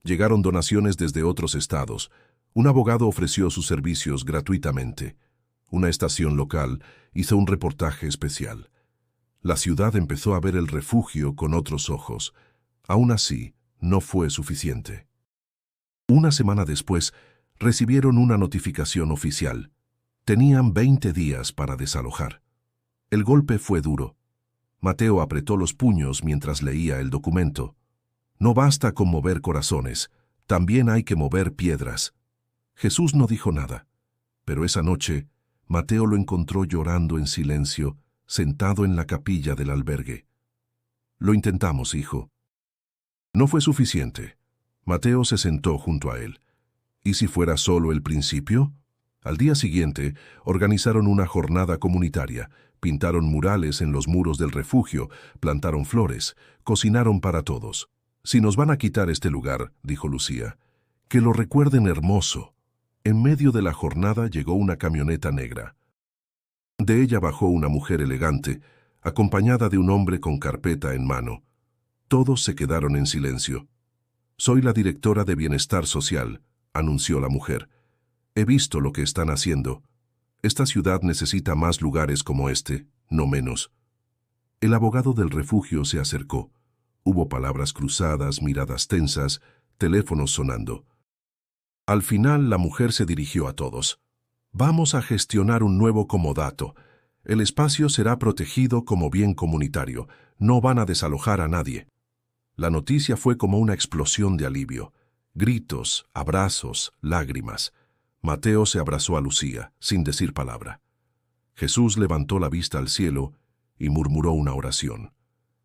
S1: Llegaron donaciones desde otros estados. Un abogado ofreció sus servicios gratuitamente. Una estación local hizo un reportaje especial. La ciudad empezó a ver el refugio con otros ojos. Aún así, no fue suficiente. Una semana después, recibieron una notificación oficial. Tenían 20 días para desalojar. El golpe fue duro. Mateo apretó los puños mientras leía el documento. No basta con mover corazones, también hay que mover piedras. Jesús no dijo nada, pero esa noche, Mateo lo encontró llorando en silencio, sentado en la capilla del albergue. Lo intentamos, hijo. No fue suficiente. Mateo se sentó junto a él. ¿Y si fuera solo el principio? Al día siguiente, organizaron una jornada comunitaria, pintaron murales en los muros del refugio, plantaron flores, cocinaron para todos. Si nos van a quitar este lugar, dijo Lucía, que lo recuerden hermoso. En medio de la jornada llegó una camioneta negra. De ella bajó una mujer elegante, acompañada de un hombre con carpeta en mano. Todos se quedaron en silencio. Soy la directora de Bienestar Social, anunció la mujer. He visto lo que están haciendo. Esta ciudad necesita más lugares como este, no menos. El abogado del refugio se acercó. Hubo palabras cruzadas, miradas tensas, teléfonos sonando. Al final la mujer se dirigió a todos. Vamos a gestionar un nuevo comodato. El espacio será protegido como bien comunitario. No van a desalojar a nadie. La noticia fue como una explosión de alivio. Gritos, abrazos, lágrimas. Mateo se abrazó a Lucía, sin decir palabra. Jesús levantó la vista al cielo y murmuró una oración.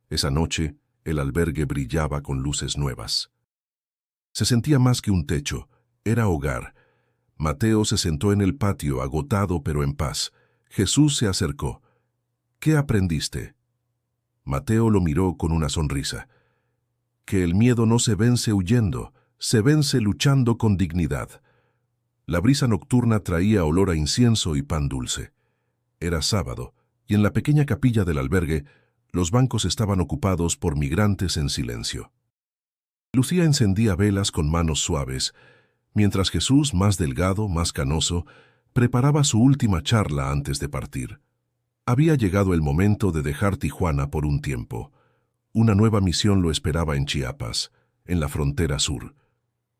S1: Esa noche, el albergue brillaba con luces nuevas. Se sentía más que un techo, era hogar. Mateo se sentó en el patio, agotado pero en paz. Jesús se acercó. ¿Qué aprendiste? Mateo lo miró con una sonrisa. Que el miedo no se vence huyendo, se vence luchando con dignidad. La brisa nocturna traía olor a incienso y pan dulce. Era sábado, y en la pequeña capilla del albergue, los bancos estaban ocupados por migrantes en silencio. Lucía encendía velas con manos suaves, mientras Jesús, más delgado, más canoso, preparaba su última charla antes de partir. Había llegado el momento de dejar Tijuana por un tiempo. Una nueva misión lo esperaba en Chiapas, en la frontera sur.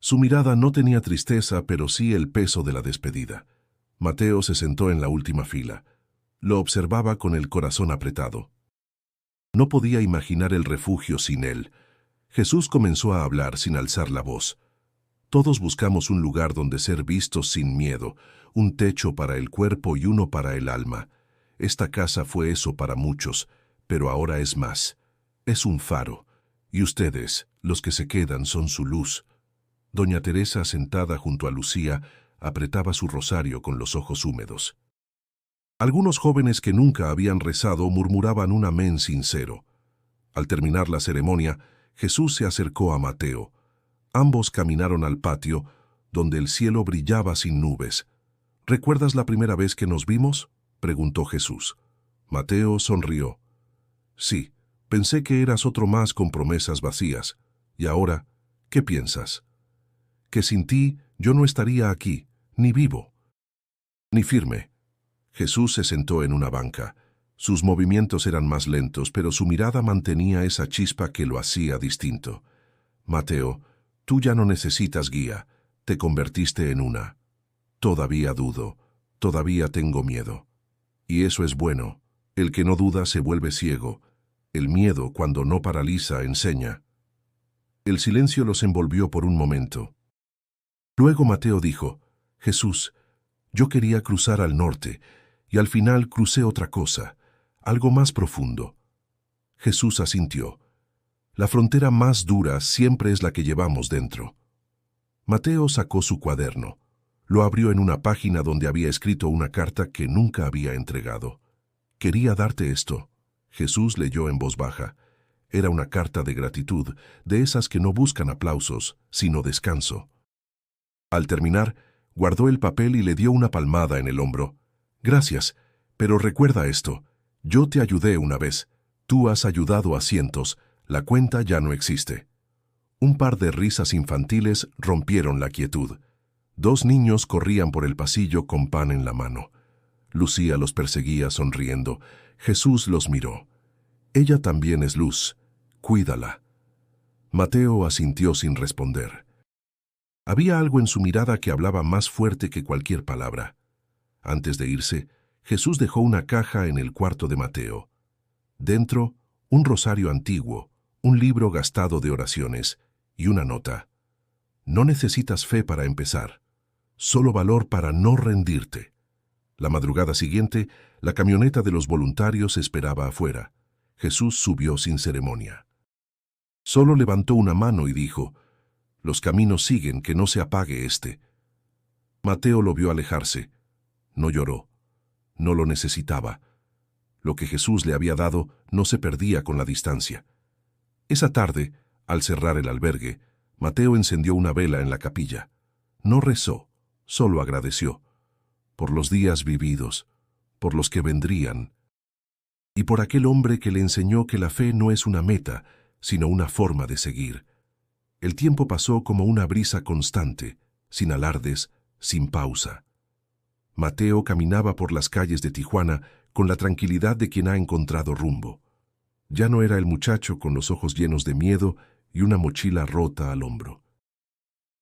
S1: Su mirada no tenía tristeza, pero sí el peso de la despedida. Mateo se sentó en la última fila. Lo observaba con el corazón apretado. No podía imaginar el refugio sin él. Jesús comenzó a hablar sin alzar la voz. Todos buscamos un lugar donde ser vistos sin miedo, un techo para el cuerpo y uno para el alma. Esta casa fue eso para muchos, pero ahora es más. Es un faro. Y ustedes, los que se quedan, son su luz. Doña Teresa, sentada junto a Lucía, apretaba su rosario con los ojos húmedos. Algunos jóvenes que nunca habían rezado murmuraban un amén sincero. Al terminar la ceremonia, Jesús se acercó a Mateo. Ambos caminaron al patio, donde el cielo brillaba sin nubes. ¿Recuerdas la primera vez que nos vimos?, preguntó Jesús. Mateo sonrió. Sí, pensé que eras otro más con promesas vacías. ¿Y ahora, qué piensas? Que sin ti yo no estaría aquí, ni vivo, ni firme. Jesús se sentó en una banca. Sus movimientos eran más lentos, pero su mirada mantenía esa chispa que lo hacía distinto. Mateo, tú ya no necesitas guía, te convertiste en una. Todavía dudo, todavía tengo miedo. Y eso es bueno, el que no duda se vuelve ciego. El miedo, cuando no paraliza, enseña. El silencio los envolvió por un momento. Luego Mateo dijo, Jesús, yo quería cruzar al norte, y al final crucé otra cosa, algo más profundo. Jesús asintió. La frontera más dura siempre es la que llevamos dentro. Mateo sacó su cuaderno. Lo abrió en una página donde había escrito una carta que nunca había entregado. Quería darte esto. Jesús leyó en voz baja. Era una carta de gratitud, de esas que no buscan aplausos, sino descanso. Al terminar, guardó el papel y le dio una palmada en el hombro. Gracias, pero recuerda esto. Yo te ayudé una vez. Tú has ayudado a cientos. La cuenta ya no existe. Un par de risas infantiles rompieron la quietud. Dos niños corrían por el pasillo con pan en la mano. Lucía los perseguía sonriendo. Jesús los miró. Ella también es luz. Cuídala. Mateo asintió sin responder. Había algo en su mirada que hablaba más fuerte que cualquier palabra. Antes de irse, Jesús dejó una caja en el cuarto de Mateo. Dentro, un rosario antiguo, un libro gastado de oraciones y una nota. No necesitas fe para empezar, solo valor para no rendirte. La madrugada siguiente, la camioneta de los voluntarios esperaba afuera. Jesús subió sin ceremonia. Solo levantó una mano y dijo, «Los caminos siguen, que no se apague este». Mateo lo vio alejarse. No lloró. No lo necesitaba. Lo que Jesús le había dado no se perdía con la distancia. Esa tarde, al cerrar el albergue, Mateo encendió una vela en la capilla. No rezó, solo agradeció. Por los días vividos, por los que vendrían, y por aquel hombre que le enseñó que la fe no es una meta, sino una forma de seguir. El tiempo pasó como una brisa constante, sin alardes, sin pausa. Mateo caminaba por las calles de Tijuana con la tranquilidad de quien ha encontrado rumbo. Ya no era el muchacho con los ojos llenos de miedo y una mochila rota al hombro.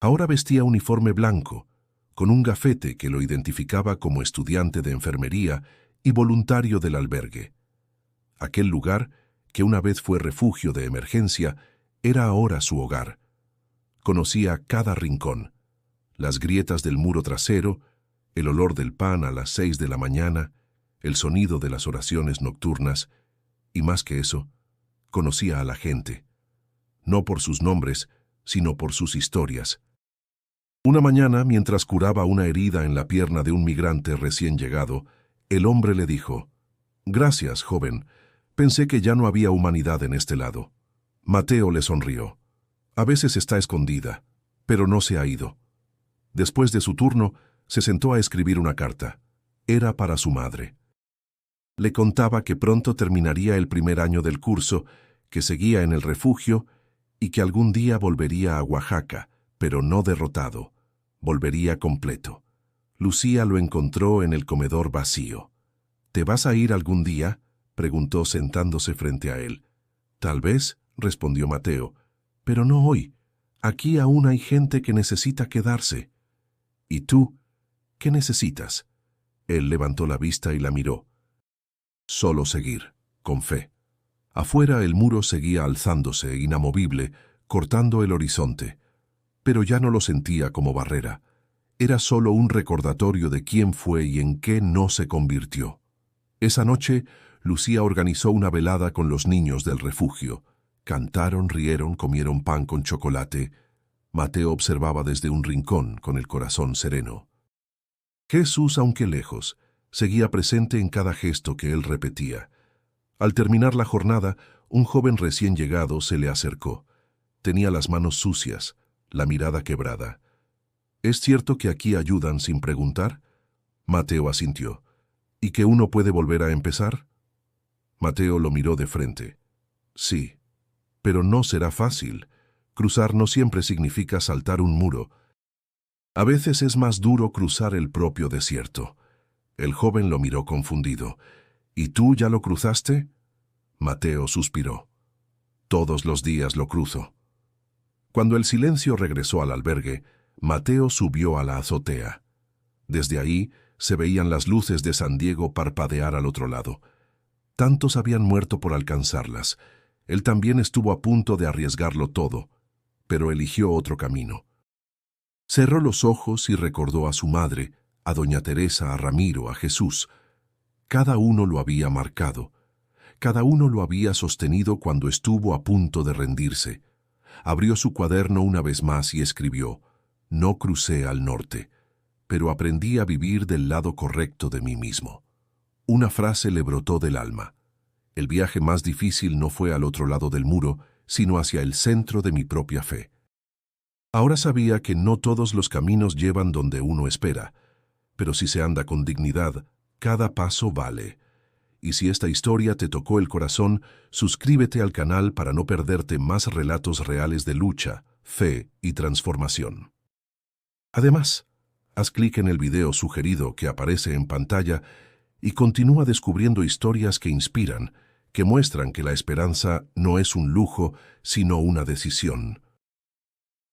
S1: Ahora vestía uniforme blanco, con un gafete que lo identificaba como estudiante de enfermería y voluntario del albergue. Aquel lugar, que una vez fue refugio de emergencia, era ahora su hogar. Conocía cada rincón, las grietas del muro trasero, el olor del pan a las 6 de la mañana, el sonido de las oraciones nocturnas, y más que eso, conocía a la gente, no por sus nombres, sino por sus historias. Una mañana, mientras curaba una herida en la pierna de un migrante recién llegado, el hombre le dijo, «Gracias, joven, pensé que ya no había humanidad en este lado». Mateo le sonrió. A veces está escondida, pero no se ha ido. Después de su turno, se sentó a escribir una carta. Era para su madre. Le contaba que pronto terminaría el primer año del curso, que seguía en el refugio y que algún día volvería a Oaxaca, pero no derrotado. Volvería completo. Lucía lo encontró en el comedor vacío. «¿Te vas a ir algún día?», preguntó sentándose frente a él. «Tal vez», respondió Mateo, «pero no hoy. Aquí aún hay gente que necesita quedarse». «¿Y tú? ¿Qué necesitas?». Él levantó la vista y la miró. «Solo seguir, con fe». Afuera el muro seguía alzándose, inamovible, cortando el horizonte. pero ya no lo sentía como barrera. Era solo un recordatorio de quién fue y en qué no se convirtió. Esa noche, Lucía organizó una velada con los niños del refugio. Cantaron, rieron, comieron pan con chocolate. Mateo observaba desde un rincón con el corazón sereno. Jesús, aunque lejos, seguía presente en cada gesto que él repetía. Al terminar la jornada, un joven recién llegado se le acercó. Tenía las manos sucias, la mirada quebrada. ¿Es cierto que aquí ayudan sin preguntar? Mateo asintió. ¿Y que uno puede volver a empezar? Mateo lo miró de frente. Sí, pero no será fácil. Cruzar no siempre significa saltar un muro. A veces es más duro cruzar el propio desierto. El joven lo miró confundido. ¿Y tú ya lo cruzaste? Mateo suspiró. Todos los días lo cruzo. Cuando el silencio regresó al albergue, Mateo subió a la azotea. Desde ahí se veían las luces de San Diego parpadear al otro lado. Tantos habían muerto por alcanzarlas. Él también estuvo a punto de arriesgarlo todo, pero eligió otro camino. Cerró los ojos y recordó a su madre, a doña Teresa, a Ramiro, a Jesús. Cada uno lo había marcado. Cada uno lo había sostenido cuando estuvo a punto de rendirse. Abrió su cuaderno una vez más y escribió: «No crucé al norte, pero aprendí a vivir del lado correcto de mí mismo». Una frase le brotó del alma. El viaje más difícil no fue al otro lado del muro, sino hacia el centro de mi propia fe. Ahora sabía que no todos los caminos llevan donde uno espera, pero si se anda con dignidad, cada paso vale. Y si esta historia te tocó el corazón, suscríbete al canal para no perderte más relatos reales de lucha, fe y transformación. Además, haz clic en el video sugerido que aparece en pantalla y continúa descubriendo historias que inspiran, que muestran que la esperanza no es un lujo, sino una decisión.